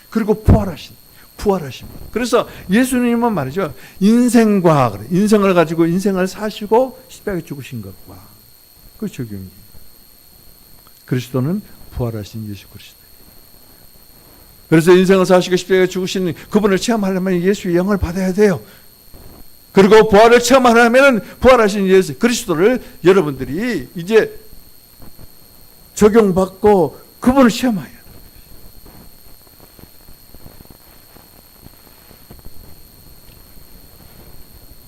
그리고 부활하신. 그래서 예수님은 말이죠, 인생과, 인생을 가지고 인생을 사시고 십자가에 죽으신 것과 그 적용이. 그리스도는 부활하신 예수 그리스도. 그래서 인생을 사시고 십자가에 죽으신 그분을 체험하려면 예수의 영을 받아야 돼요. 그리고 부활을 체험하려면 부활하신 예수 그리스도를 여러분들이 이제 적용받고 그분을 체험해야 돼요.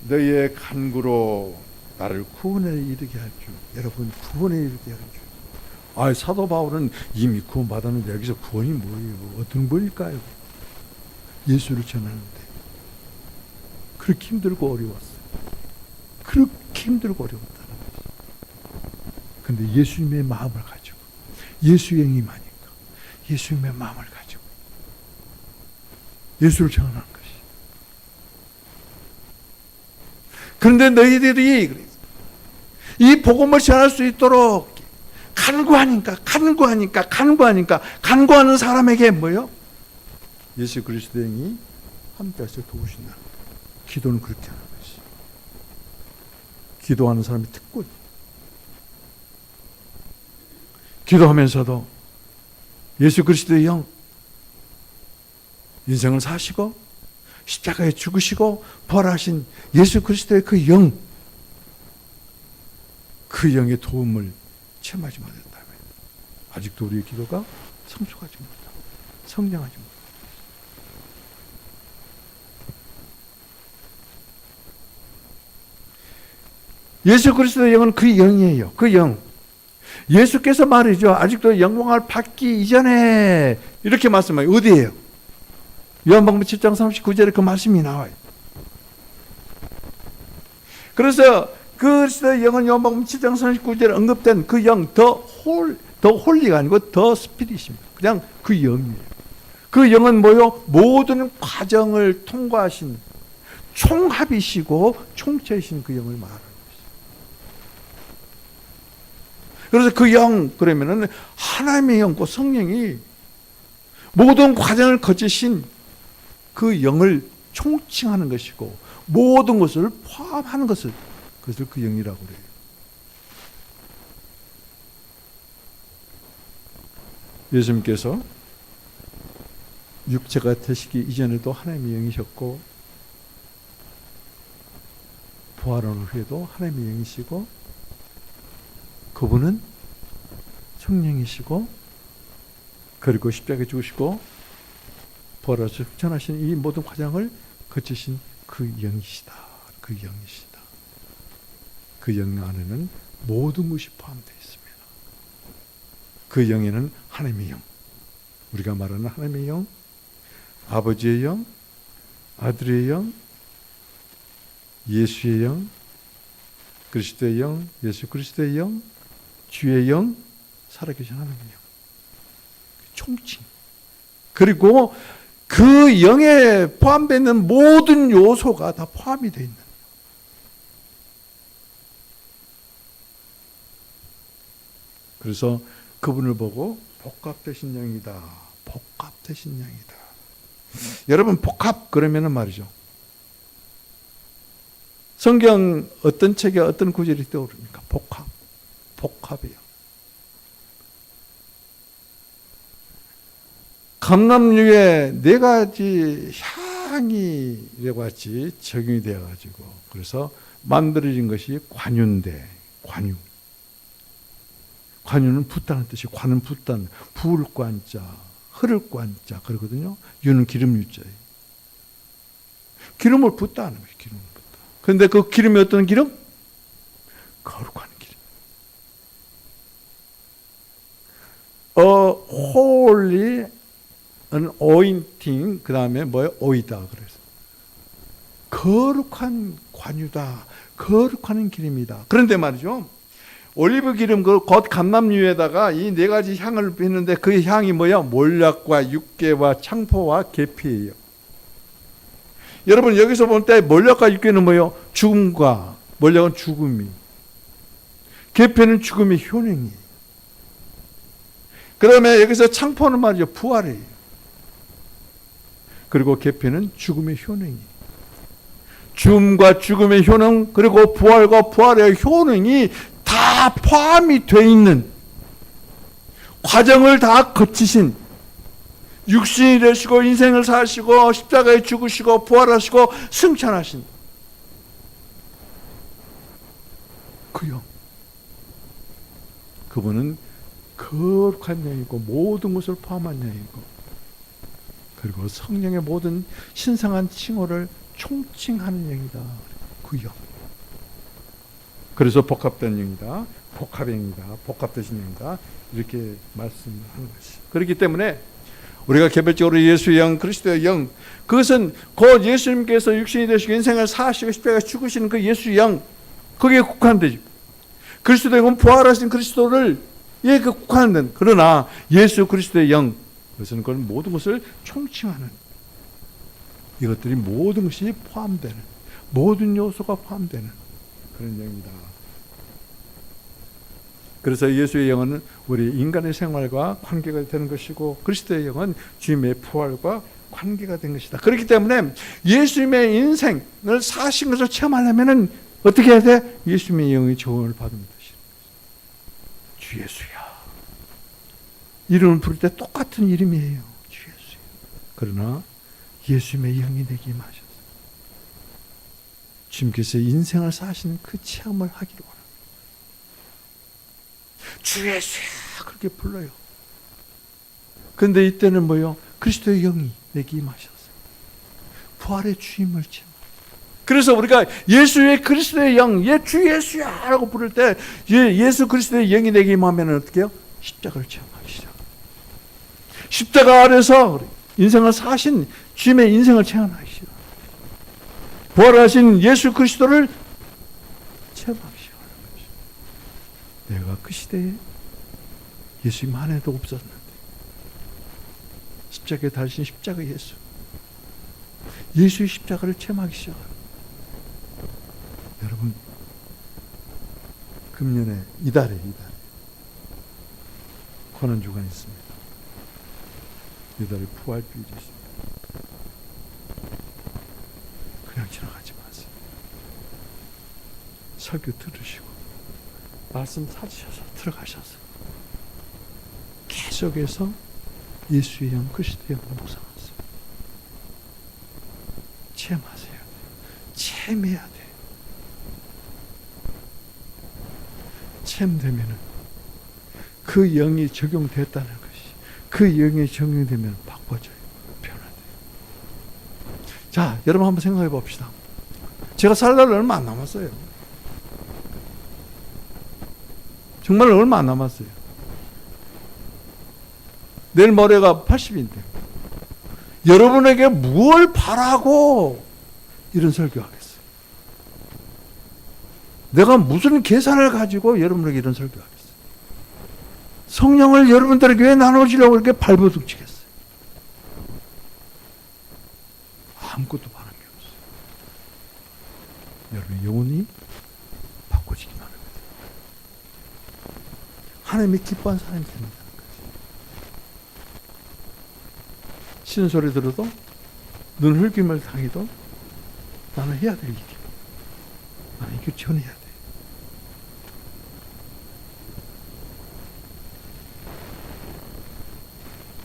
너희의 간구로 나를 구원에 이르게 할 줄, 여러분 구원에 이르게 할 줄. 사도 바울은 이미 구원 받았는데 여기서 구원이 뭐예요? 어떤 거일까요? 예수를 전하는데 그렇게 힘들고 어려웠어요. 그렇게 힘들고 어려웠다는 거죠. 근데 예수님의 마음을 가지고, 예수의 영이 많으니까 예수님의 마음을 가지고 예수를 전하는 것이. 그런데 너희들이 이 복음을 전할 수 있도록 간구하는 사람에게 뭐요? 예수 그리스도의 영이 함께해서 도우신다는 거예요. 기도는 그렇게 하는 것이. 기도하는 사람이 특권. 기도하면서도 예수 그리스도의 영, 인생을 사시고 십자가에 죽으시고 부활하신 예수 그리스도의 그 영, 그 영의 도움을 체험하지 못했다면 아직도 우리의 기도가 성숙하지 못하고 성장하지 못하고. 예수 그리스도의 영은 그 영이에요. 그 영. 예수께서 말이죠, 아직도 영광을 받기 이전에 이렇게 말씀해요. 어디예요? 요한복음 7장 39절에 그 말씀이 나와요. 그래서 그리스도의 영은 요한복음 7장 39절에 언급된 그 영, 더 홀리가 아니고 더 스피릿입니다. 그냥 그 영이에요. 그 영은 뭐요? 모든 과정을 통과하신 총합이시고 총체이신 그 영을 말하는 것이죠. 그래서 그 영, 그러면은 하나님의 영, 그 성령이 모든 과정을 거치신 그 영을 총칭하는 것이고 모든 것을 포함하는 것을 그것을 그 영이라고 그래요. 예수님께서 육체가 되시기 이전에도 하나님의 영이셨고 부활한 후에도 하나님의 영이시고 그분은 성령이시고 그리고 십자가에 죽으시고 부활하셔서 승천하신 이 모든 과정을 거치신 그 영이시다. 그 영이시다. 그 영 안에는 모든 것이 포함되어 있습니다. 그 영에는 하나님의 영, 우리가 말하는 하나님의 영, 아버지의 영, 아들의 영, 예수의 영, 그리스도의 영, 예수 그리스도의 영, 주의 영, 살아계신 하나님의 영, 총칭. 그리고 그 영에 포함되어 있는 모든 요소가 다 포함이 되어 있는. 그래서 그분을 보고 복합되신 영이다. 복합되신 영이다. 여러분 복합 그러면은 말이죠. 성경 어떤 책에 어떤 구절이 떠오릅니까? 복합. 복합이에요. 감람류에 4가지 향이 이래같이 적용이 되어가지고 그래서 만들어진 것이 관유인데 관유. 관유는 붓다는 뜻이 관은 붓다는 부을 관자, 흐를 관자 그러거든요. 유는 기름 유자예요. 기름을 붓다 하는 거예요. 기름을 붓다. 그런데 그 기름이 어떤 기름? 거룩한 기름. holy anointing 그 다음에 뭐예요? 오이다 그래서 거룩한 관유다. 거룩한 기름이다. 그런데 말이죠. 올리브 기름 그 겉 감람류에다가 이 4가지 향을 했는데 그 향이 뭐야? 몰약과 육개와 창포와 계피예요. 여러분 여기서 볼 때 몰약과 육개는 뭐예요? 죽음과 몰약은 죽음이, 계피는 죽음의 효능이. 그 다음에 여기서 창포는 말이죠. 부활이에요. 그리고 계피는 죽음의 효능이. 죽음과 죽음의 효능 그리고 부활과 부활의 효능이 다 포함이 되어 있는 과정을 다 거치신 육신이 되시고 인생을 사시고 십자가에 죽으시고 부활하시고 승천하신 그 영. 그분은 거룩한 영이고 모든 것을 포함한 영이고 그리고 성령의 모든 신성한 칭호를 총칭하는 영이다. 그 영. 그래서 복합된 영이다. 복합의 영이다. 복합되신 영이다. 이렇게 말씀하는 것이. 그렇기 때문에 우리가 개별적으로 예수의 영, 그리스도의 영, 그것은 곧 예수님께서 육신이 되시고 인생을 사시고 십자가에 죽으시는 그 예수의 영, 거기에 국한되죠. 그리스도의 영은 부활하신 그리스도를 예, 그 국한된. 그러나 예수 그리스도의 영, 그것은 그건 모든 것을 총칭하는 이것들이 모든 것이 포함되는 모든 요소가 포함되는 그런 영이다. 그래서 예수의 영은 우리 인간의 생활과 관계가 되는 것이고 그리스도의 영은 주님의 부활과 관계가 된 것이다. 그렇기 때문에 예수님의 인생을 사신 것을 체험하려면 어떻게 해야 돼? 예수님의 영의 조언을 받으면 되시는 거죠. 주 예수야. 이름을 부를 때 똑같은 이름이에요. 주 예수야. 그러나 예수님의 영이 내게 임하셨어요. 주님께서 인생을 사시는 그 체험을 하기를 원합니다. 주 예수야 그렇게 불러요. 그런데 이때는 뭐요? 그리스도의 영이 내게 임하셨어요. 부활의 주임을 체험. 그래서 우리가 예수의 그리스도의 영, 주 예수야 라고 부를 때 예수 그리스도의 영이 내게 임하면 어떻게 해요? 십자가를 체험하기 시작. 십자가 아래서 인생을 사신 주님의 인생을 체험하기 시작. 부활하신 예수 그리스도를 체험하기 시작. 내가 그 시대에 예수님 안에도 없었는데 십자가에 달리신 십자가 예수, 예수의 십자가를 체험하기 시작합니다. 여러분 금년에 이달에 고난주간이 있습니다. 이달에 부활주일이 있습니다. 들어가지 마세요. 설교 들으시고 말씀 찾으셔서 들어가셔서 계속해서 예수의 영, 그리스도의 영을 묵상하세요. 체험하세요. 체험해야 돼. 체험되면은 그 영이 적용됐다는 것이, 그 영이 적용되면 바꿔져요. 변화돼요. 자, 여러분 한번 생각해 봅시다. 제가 살 날 얼마 안 남았어요. 정말 얼마 안 남았어요. 내일 모레가 80인데 여러분에게 무엇을 바라고 이런 설교하겠어요? 내가 무슨 계산을 가지고 여러분에게 이런 설교하겠어요? 성령을 여러분들에게 왜 나눠주려고 이렇게 발버둥치겠어요? 아무것도 바란 게 없어요. 여러분의 영혼이 바꿔지기만 합니다. 하나님이 기뻐한 사람이 된다는 거죠. 쉬는 소리 들어도, 눈 흘김을 당해도 나는 해야 될 일이야. 나는 이거 전해야 돼.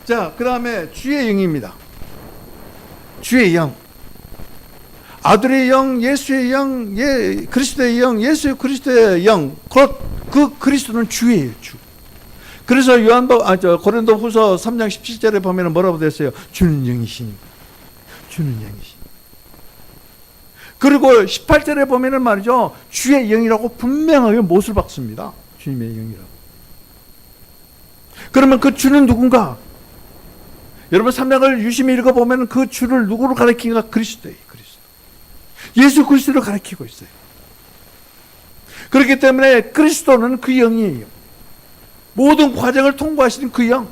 자, 그 다음에 주의 영입니다. 주의 영. 아들의 영, 예수의 영, 그리스도의 영, 예수 그리스도의 영. 그 그리스도는 주예요, 주. 그래서 고린도후서 3장 17절에 보면 뭐라고 됐어요? 주는 영이시니까. 주는 영이시. 그리고 18절에 보면은 말이죠, 주의 영이라고 분명하게 못을 박습니다. 주님의 영이라고. 그러면 그 주는 누군가? 여러분 3장을 유심히 읽어보면 그 주를 누구로 가리키는가? 그리스도예요. 그리스도. 예수 그리스도를 가리키고 있어요. 그렇기 때문에 그리스도는 그 영이에요. 모든 과정을 통과하시는 그 영.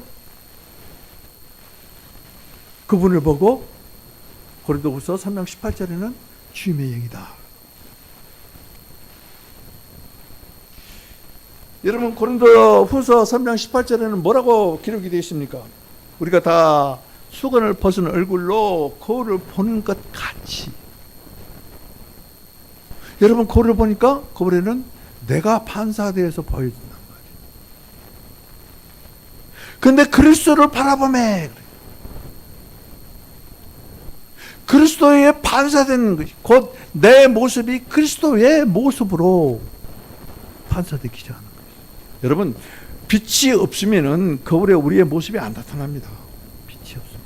그분을 보고 고린도후서 3장 18절에는 주님의 영이다. 여러분 고린도후서 3장 18절에는 뭐라고 기록이 되어 있습니까? 우리가 다 수건을 벗은 얼굴로 거울을 보는 것 같이. 여러분 거울을 보니까 거울에는 내가 반사되어서 보여진단 말이에요. 근데 그리스도를 바라보매 그리스도에 반사되는 것이 곧 내 모습이 그리스도의 모습으로 반사되기 시작하는 거예요. 여러분 빛이 없으면은 거울에 우리의 모습이 안 나타납니다. 빛이 없으면.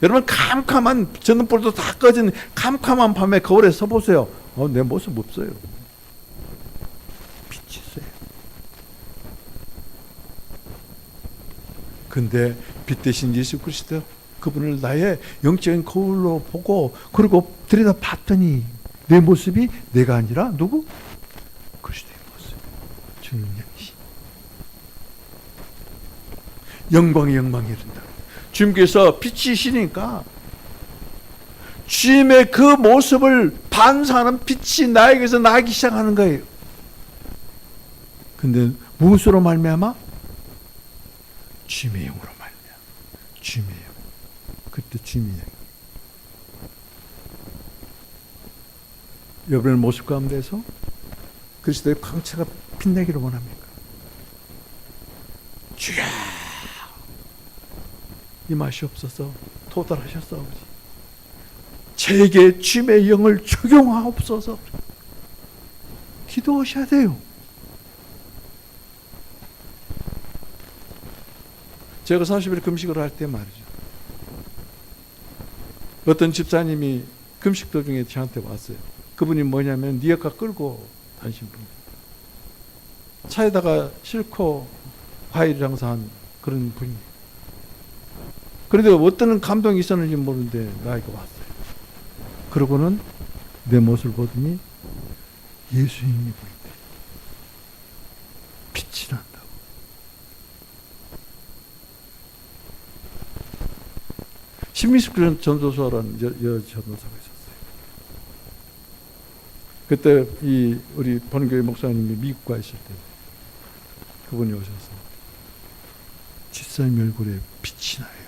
여러분 캄캄한 전등불도 다 꺼진 캄캄한 밤에 거울에 서 보세요. 내 모습 없어요. 빛이 있어요. 근데 빛 대신 예수 그리스도 그분을 나의 영적인 거울로 보고 그리고 들여다 봤더니 내 모습이 내가 아니라 누구? 그리스도의 모습. 주는 영이시. 영광이 영광이 이른다. 주님께서 빛이시니까 주님의 그 모습을 반사하는 빛이 나에게서 나기 시작하는 거예요. 근데 무엇으로 말미암아? 주님의 영으로 말미암아. 주님의 영. 그때 주님의 영. 여러분의 모습 가운데서 그리스도의 광채가 빛나기를 원합니까? 주야 이 맛이 없어서 도달하셨사오지 제게 주님의 영을 적용하옵소서. 기도하셔야 돼요. 제가 40일 금식을 할 때 말이죠, 어떤 집사님이 금식 도중에 저한테 왔어요. 그분이 뭐냐면 니아카 끌고 다니신 분, 차에다가 싣고 과일 장사한 그런 분이에요. 그런데 어떤 감동이 있었는지 모르는데 나에게 왔어요. 그러고는 내 모습을 보더니 예수님이 보인대. 빛이 난다고. 신미숙 전도사라는 전도사가 있었어요. 그때 우리 본교회 목사님이 미국 가 있을 때 그분이 오셔서 집사님 얼굴에 빛이 나요.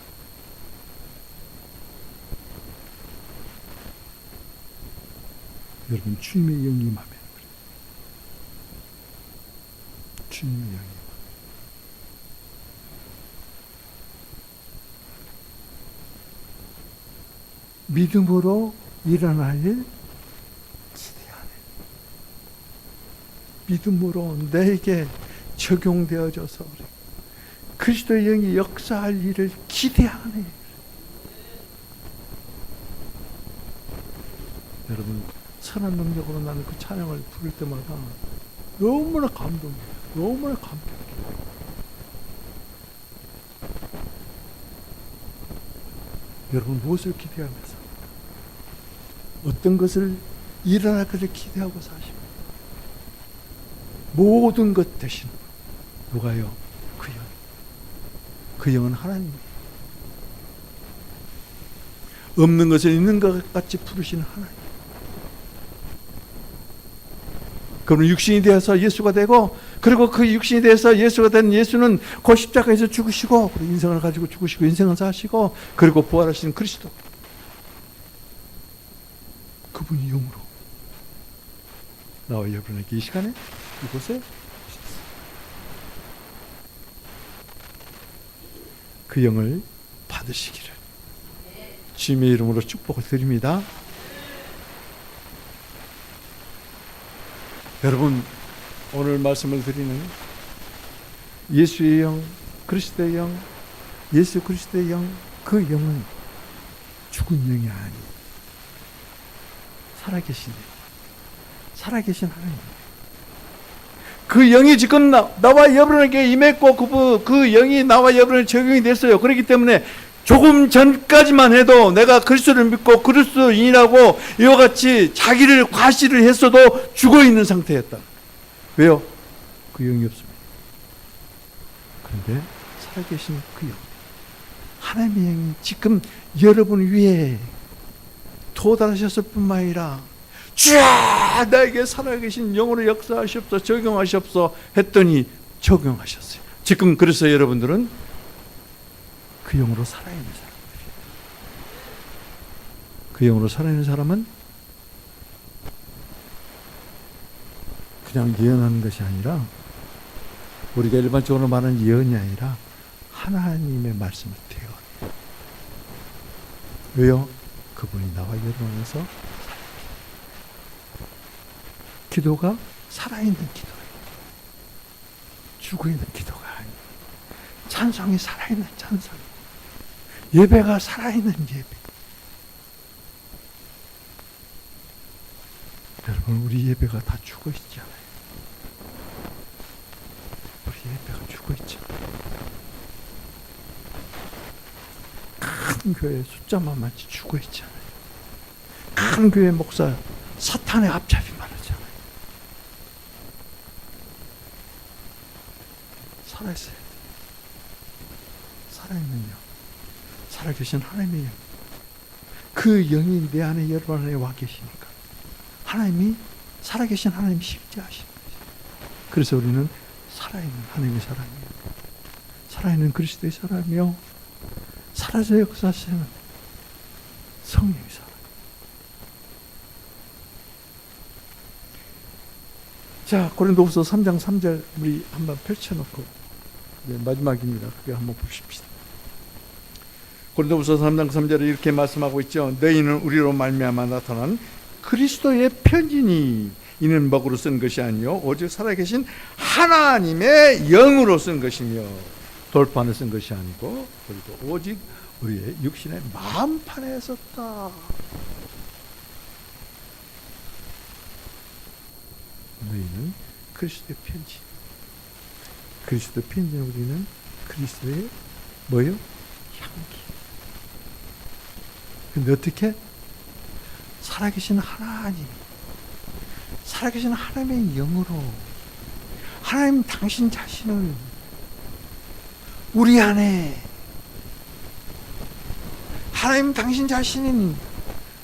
여러분, 주님의 영이 임하면 그래요. 주님의 영이 임하면. 믿음으로 일어날 일 기대하네. 믿음으로 내게 적용되어져서 그리스도의 영이 역사할 일을 기대하네. 여러분, 선한 능력으로 나는 그 찬양을 부를 때마다 너무나 감동이에요. 너무나 감동이에요. 여러분, 무엇을 기대하면서 어떤 것을 일어날 것을 기대하고 사십니다. 모든 것 대신 누가요? 그 영. 그 영은 하나님이에요. 없는 것을 있는 것 같이 부르시는 하나님. 그러면 육신이 되어서 예수가 되고, 그리고 그 육신이 되어서 예수가 된 예수는 그 십자가에서 죽으시고, 그리고 인생을 가지고 죽으시고 인생을 사시고, 그리고 부활하신 그리스도, 그분이 영으로 나와 여러분에게 이 시간에 이곳에 그 영을 받으시기를 주님의 이름으로 축복을 드립니다. 여러분, 오늘 말씀을 드리는 예수의 영, 그리스도의 영, 예수 그리스도의 영, 그 영은 죽은 영이 아니에요. 살아계신 하나님. 그 영이 지금 나와 여러분에게 임했고, 그 영이 나와 여러분에게 적용이 됐어요. 그렇기 때문에 조금 전까지만 해도 내가 그리스도를 믿고 그리스도인이라고 이와 같이 자기를 과시를 했어도 죽어있는 상태였다. 왜요? 그 영이 없습니다. 그런데 살아계신 그 영, 하나님의 영이 지금 여러분 위에 도달하셨을 뿐만 아니라 주야 나에게 살아계신 영으로 역사하시옵소서, 적용하시옵소서 했더니 적용하셨어요. 지금 그래서 여러분들은 그 영으로 살아있는 사람들이에요. 그 영으로 살아있는 사람은 그냥 예언하는 것이 아니라, 우리가 일반적으로 말하는 예언이 아니라 하나님의 말씀을 대언해요. 왜요? 그분이 나와 여러분 안에서 기도가 살아있는 기도예요. 죽어있는 기도가 아니에요. 찬송이 살아있는 찬송, 예배가 살아있는 예배. 여러분, 우리 예배가 다 죽어있지 않아요? 우리 예배가 죽어있죠. 큰 교회 숫자만 많지 죽어있지 않아요? 큰 교회 목사 사탄의 앞잡이 많았잖아요. 살아있어야 돼요. 살아있는 영, 살아계신 하나님의 영, 그 영이 내 안에 여러분 안에 와 계시니까 하나님이, 살아계신 하나님이 십자하신 거예요. 그래서 우리는 살아있는 하나님의 사람이에요. 살아있는 그리스도의 사람이요, 살아서 역사하시는 성령의 사람. 자, 고린도후서 3장 3절 우리 한번 펼쳐놓고, 네, 마지막입니다. 그게 한번 보십시다. 고린도후서 3장 3절에 이렇게 말씀하고 있죠. 너희는 우리로 말미암아 나타난 그리스도의 편지니 이는 먹으로 쓴 것이 아니요 오직 살아계신 하나님의 영으로 쓴 것이며, 돌판에 쓴 것이 아니고, 그리고 오직 우리의 육신의 마음판에 썼다. 너희는 그리스도의 편지. 그리스도의 편지는 우리는 그리스도의 뭐요? 향기. 근데 어떻게? 살아계신 하나님, 살아계신 하나님의 영으로 하나님 당신 자신을 우리 안에, 하나님 당신 자신인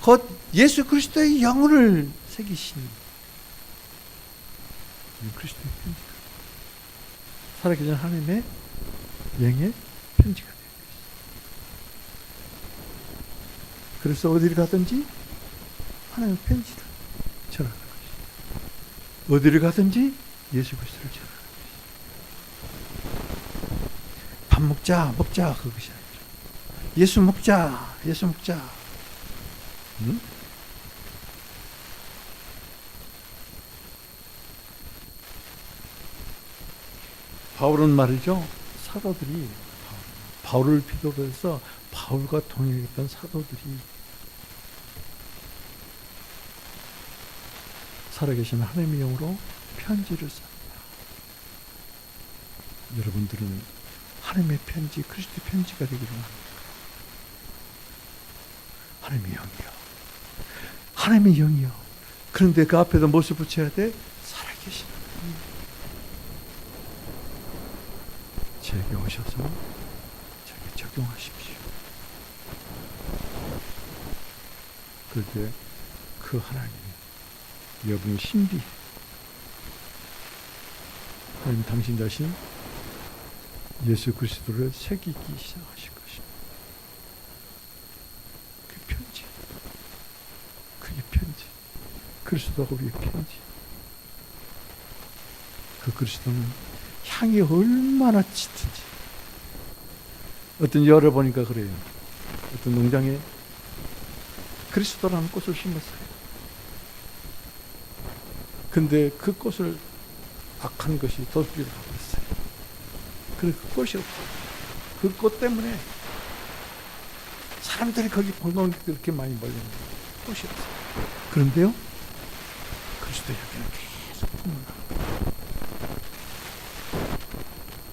곧 예수 그리스도의 영을 새기신 그리스도의 편지가, 살아계신 하나님의 영의 편지가 되어 있습니다. 그래서 어디를 가든지 하나님의 편지를 전하는 어디를 가든지 예수 그리스도를 전하는 것이. 밥 먹자 그것이 아니라 예수 먹자. 응? 바울은 말이죠. 사도들이 바울을 필두로 해서 바울과 동행했던 사도들이 살아계신 하나님의 영으로 편지를 씁니다. 여러분들은 하나님의 편지, 그리스도의 편지가 되기를 합니다. 하나님의 영이요. 그런데 그 앞에다 무엇을 붙여야 돼? 살아계신 하나님. 제게 오셔서 제게 적용하십시오. 그럴 때 그 하나님이 여러분의 신비, 하나님 당신 자신 예수 그리스도를 새기기 시작하실 것입니다. 그게 편지. 그리스도가 우리의 편지. 그 그리스도는 향이 얼마나 짙은지. 어떤 열어보니까 그래요. 어떤 농장에 그리스도라는 꽃을 심었어요. 근데 그 꽃을 악한 것이 도둑질을 하고 있어요. 그래서 그 꽃이 없어요. 그 꽃 때문에 사람들이 거기 관광객들이 그렇게 많이 몰렸는데 꽃이 없어요. 그런데요, 그리스도의 향기는 계속 풍문합니다.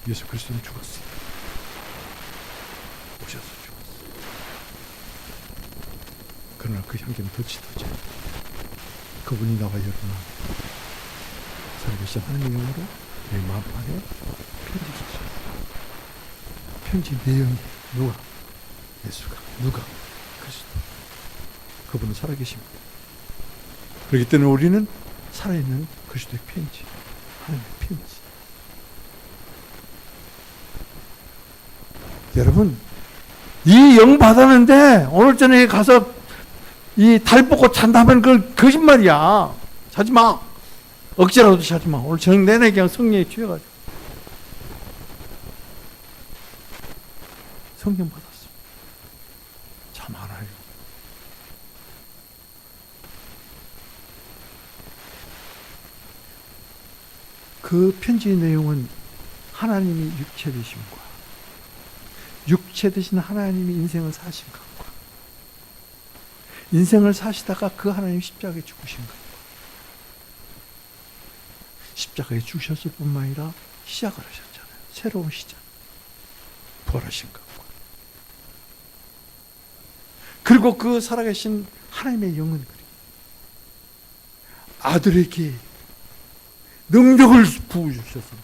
예수 그리스도는 죽었어요. 오셔서 죽었어요. 그러나 그 향기는 더 짙어져요. 그분이 나와 여러분 살아계신 하나님의 영으로 내 마음 안에 편지 주셨어요. 편지 내용이 누가? 예수가. 누가? 그리스도. 그분은 살아계십니다. 그렇기 때문에 우리는 살아있는 그리스도의 편지, 하나님의 편지. 여러분, 이 영 받았는데 오늘 저녁에 가서 이 달 보고 잔다면 그건 거짓말이야. 자지 마. 억지라도 자지 마. 오늘 저녁 내내 그냥 성령에 취해가지고. 성령 받았어. 참 알아요. 그 편지의 내용은 하나님이 육체 되심과 육체 되신 하나님이 인생을 사신 것과 인생을 사시다가 그 하나님 십자가에 죽으신 것, 십자가에 죽으셨을 뿐만 아니라 시작을 하셨잖아요. 새로운 시작. 부활하신 것과 그리고 그 살아계신 하나님의 영은 아들에게 능력을 부어주셔서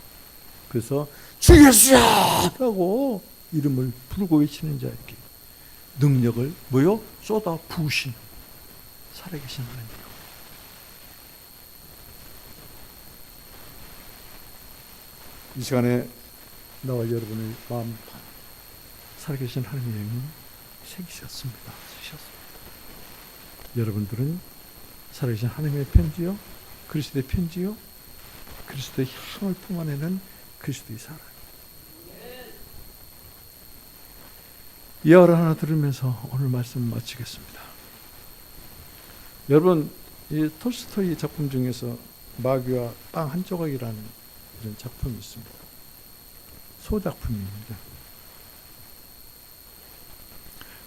그래서 주 예수야라고 이름을 부르고 외치는 자에게 능력을 뭐요? 쏟아 부으신 살아계신 하나님. 이 시간에 나와 여러분의 마음 살아계신 하나님의 영이 새기셨습니다. 쓰셨습니다. 여러분들은 살아계신 하나님의 편지요, 그리스도의 편지요, 그리스도의 향을 품어내는 그리스도의 사랑. 예언을 하나 들으면서 오늘 말씀 마치겠습니다. 여러분, 이 톨스토이 작품 중에서 마귀와 빵 한 조각이라는 이런 작품이 있습니다. 소작품입니다.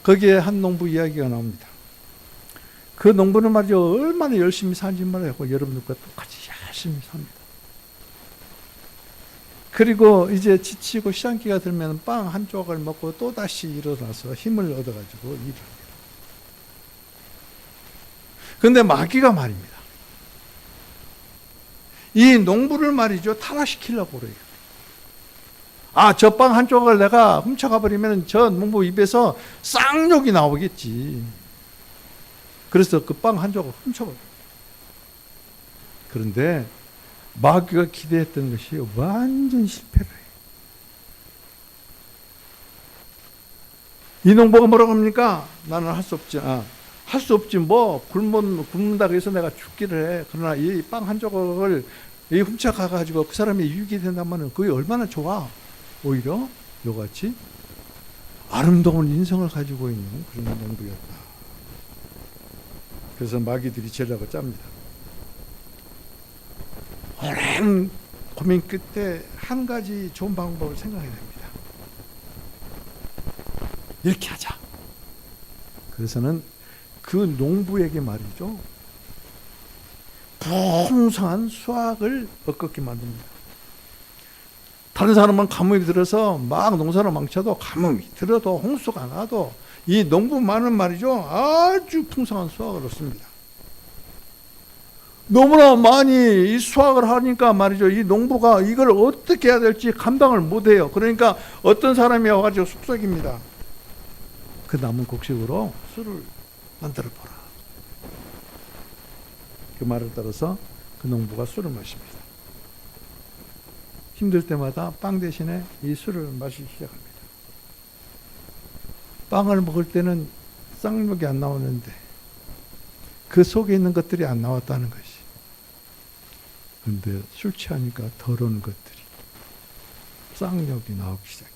거기에 한 농부 이야기가 나옵니다. 그 농부는 말이죠, 얼마나 열심히 사는지 말이고 여러분들과 똑같이 열심히 삽니다. 그리고 이제 지치고 시장기가 들면 빵 한 조각을 먹고 또다시 일어나서 힘을 얻어가지고 일을 합니다. 그런데 마귀가 말입니다. 이 농부를 말이죠, 타락시키려고 그래요. 아, 저 빵 한 조각을 내가 훔쳐가 버리면 저 농부 입에서 쌍욕이 나오겠지. 그래서 그 빵 한 조각을 훔쳐버려요. 그런데 마귀가 기대했던 것이 완전 실패를 해요. 이 농부가 뭐라고 합니까? 나는 할 수 없지. 할 수 없지 뭐 굶는다고 해서 내가 죽기를 해. 그러나 이 빵 한 조각을 훔쳐가 가지고 그 사람이 유익이 된다면 그게 얼마나 좋아. 오히려 이같이 아름다운 인성을 가지고 있는 그런 농부였다. 그래서 마귀들이 전략을 짭니다. 오랜 고민 끝에 한 가지 좋은 방법을 생각해야 됩니다. 이렇게 하자. 그래서는 그 농부에게 말이죠, 풍성한 수확을 얻게 만듭니다. 다른 사람은 가뭄이 들어서 막 농사를 망쳐도, 가뭄이 들어도 홍수가 나도 이 농부만은 말이죠, 아주 풍성한 수확을 얻습니다. 너무나 많이 이 수확을 하니까 말이죠, 이 농부가 이걸 어떻게 해야 될지 감당을 못해요. 그러니까 어떤 사람이 와가지고 속삭입니다. 그 남은 곡식으로 술을 만들어 보라. 그 말을 따라서 그 농부가 술을 마십니다. 힘들 때마다 빵 대신에 이 술을 마시기 시작합니다. 빵을 먹을 때는 쌍욕이 안 나오는데 그 속에 있는 것들이 안 나왔다는 것이. 그런데 술 취하니까 더러운 것들이, 쌍욕이 나오기 시작해요.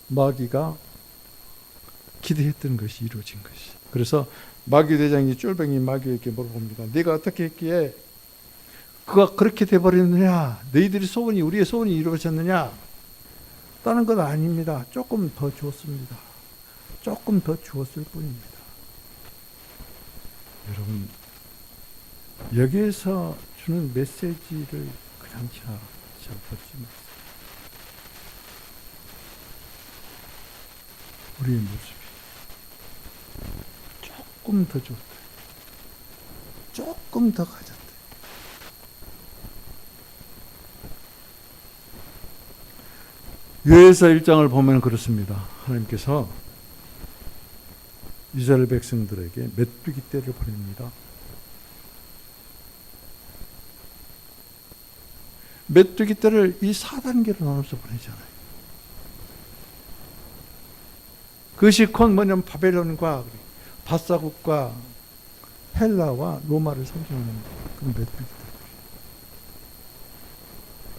마귀가 기대했던 것이 이루어진 것이. 그래서 마귀 대장이 쫄병이 마귀에게 물어봅니다. 네가 어떻게 했기에 그가 그렇게 돼버렸느냐? 너희들이 소원이, 우리의 소원이 이루어졌느냐? 다른 건 아닙니다. 조금 더 주었습니다. 조금 더 주었을 뿐입니다. 여러분, 여기에서 주는 메시지를 그냥 잘 받지 마세요. 우리의 모습이 조금 더 줬다. 조금 더 가졌다. 요에서 1장을 보면 그렇습니다. 하나님께서 이스라엘 백성들에게 메뚜기 떼를 보냅니다. 메뚜기 떼를 이 4단계로 나눠서 보내잖아요. 그것이 곧 뭐냐면 바벨론과 바사국과 헬라와 로마를 상징하는 그런 메뚜기 떼들.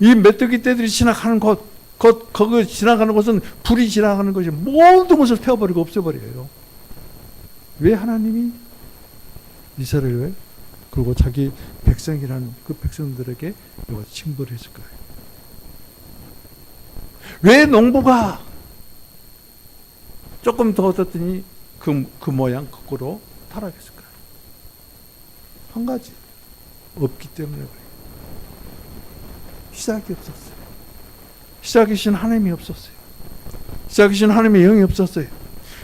이 메뚜기 떼들이 지나가는 거기 지나가는 곳은 불이 지나가는 것이 모든 것을 태워버리고 없애버려요. 왜 하나님이 이스라엘 그리고 자기 백성이라는 그 백성들에게 징벌을 했을까요? 왜 농부가 조금 더 얻었더니 그 모양 거꾸로 타락했을까요? 한 가지, 없기 때문에 그래요. 시작이 없었어요. 시작이신 하나님이 없었어요. 시작이신 하나님의 영이 없었어요.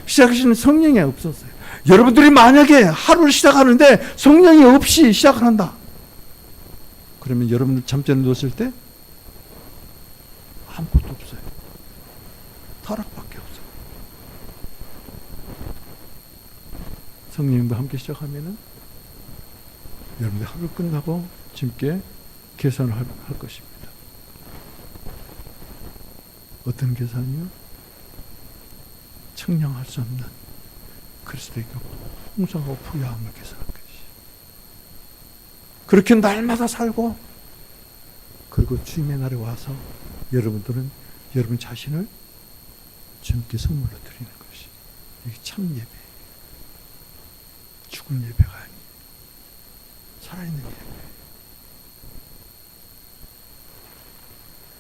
시작이신 성령이 없었어요. 여러분들이 만약에 하루를 시작하는데 성령이 없이 시작을 한다. 그러면 여러분들 잠자리 누웠을 때 아무것도 없어요. 타락밖에 없어요. 성령님과 함께 시작하면은 여러분들 하루 끝나고 짐께 계산을 할 것입니다. 어떤 계산이요? 측량할 수 없는 그리스도의 풍성하고 부유함을 계산한 것이. 그렇게 날마다 살고, 그리고 주님의 날에 와서 여러분들은 여러분 자신을 주님께 선물로 드리는 것이, 이게 참 예배예요. 죽은 예배가 아니에요. 살아있는 예배.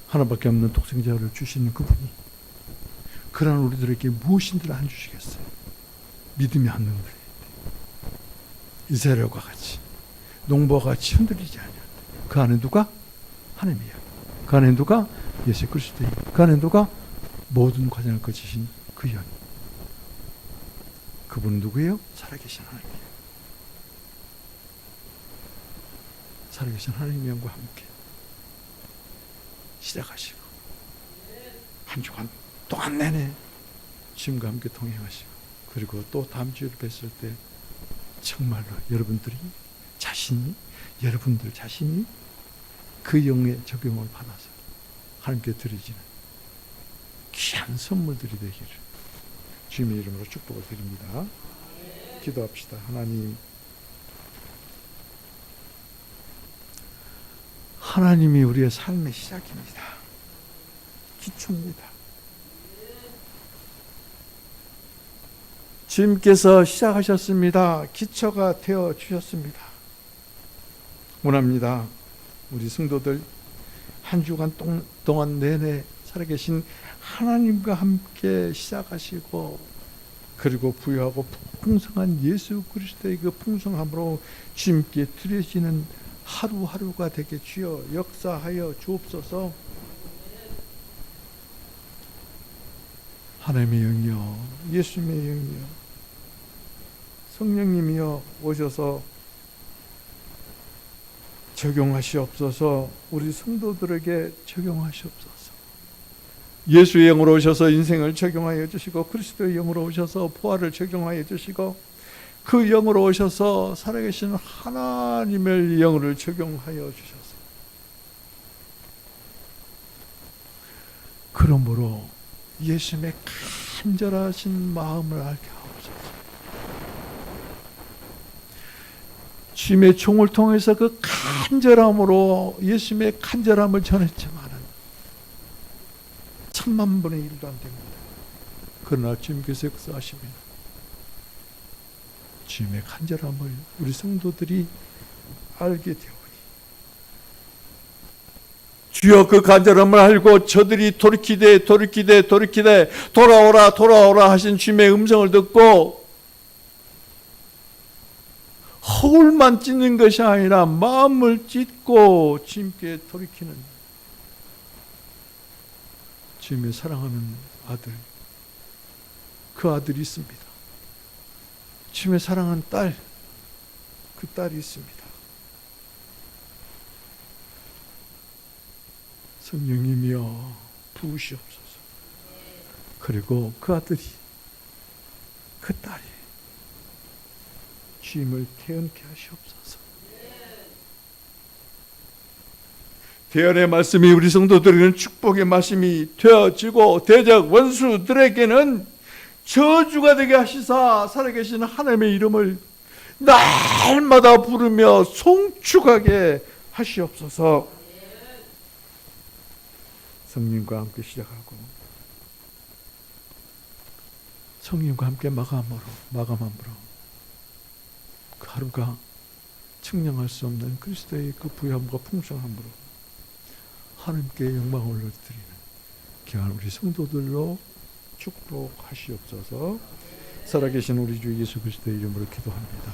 하나밖에 없는 독생자를 주시는 그분이 그러한 우리들에게 무엇인들 안 주시겠어요? 믿음이 안 흔들릴 때, 이스라엘과 같이, 농부와 같이 흔들리지 않아요. 그 안에 누가? 하나님이야. 그 안에 누가? 예수 그리스도예요. 그 안에 누가? 모든 과정을 거치신 그 연. 그분은 누구예요? 살아계신 하나님이에요. 살아계신 하나님의 영과 함께 시작하시고 한 주간 동안 내내 주님과 함께 동행하시고, 그리고 또 다음 주에 뵀을 때 정말로 여러분들 자신이 그 영의 적용을 받아서 하나님께 드리지는 귀한 선물들이 되기를 주님의 이름으로 축복을 드립니다. 기도합시다. 하나님이 우리의 삶의 시작입니다. 기초입니다. 주님께서 시작하셨습니다. 기초가 되어 주셨습니다. 원합니다. 우리 성도들 한 주간 동안 내내 살아계신 하나님과 함께 시작하시고 그리고 부유하고 풍성한 예수 그리스도의 그 풍성함으로 주님께 드려지는 하루하루가 되게 주여 역사하여 주옵소서. 하나님의 영이여, 예수님의 영이여, 성령님이여 오셔서 적용하시옵소서. 우리 성도들에게 적용하시옵소서. 예수의 영으로 오셔서 인생을 적용하여 주시고 그리스도의 영으로 오셔서 부활을 적용하여 주시고 그 영으로 오셔서 살아계신 하나님의 영을 적용하여 주셔서 그러므로 예수님의 간절하신 마음을 알게 하옵소서. 주님의 종을 통해서 그 간절함으로 예수님의 간절함을 전했지만은 천만 분의 1도 안 됩니다. 그러나 주님께서 역사하시면 주님의 간절함을 우리 성도들이 알게 되오니 주여 그 간절함을 알고 저들이 돌이키되 돌아오라 하신 주님의 음성을 듣고 허울만 찢는 것이 아니라 마음을 찢고 주님께 돌이키는 주님의 사랑하는 아들, 그 아들이 있습니다. 주님의 사랑하는 딸, 그 딸이 있습니다. 성령님이여 부으시옵소서. 그리고 그 아들이, 그 딸이 주님을 태연케 하시옵소서. 대언의 말씀이 우리 성도들에게는 축복의 말씀이 되어지고 대적 원수들에게는 저주가 되게 하시사 살아계신 하나님의 이름을 날마다 부르며 송축하게 하시옵소서. 성령과 함께 시작하고 성령과 함께 마감함으로 그 하루가 측량할 수 없는 그리스도의 그 부유함과 풍성함으로 하나님께 영광을 올려드리는 귀한 우리 성도들로 축복하시옵소서. 살아계신 우리 주 예수 그리스도의 이름으로 기도합니다.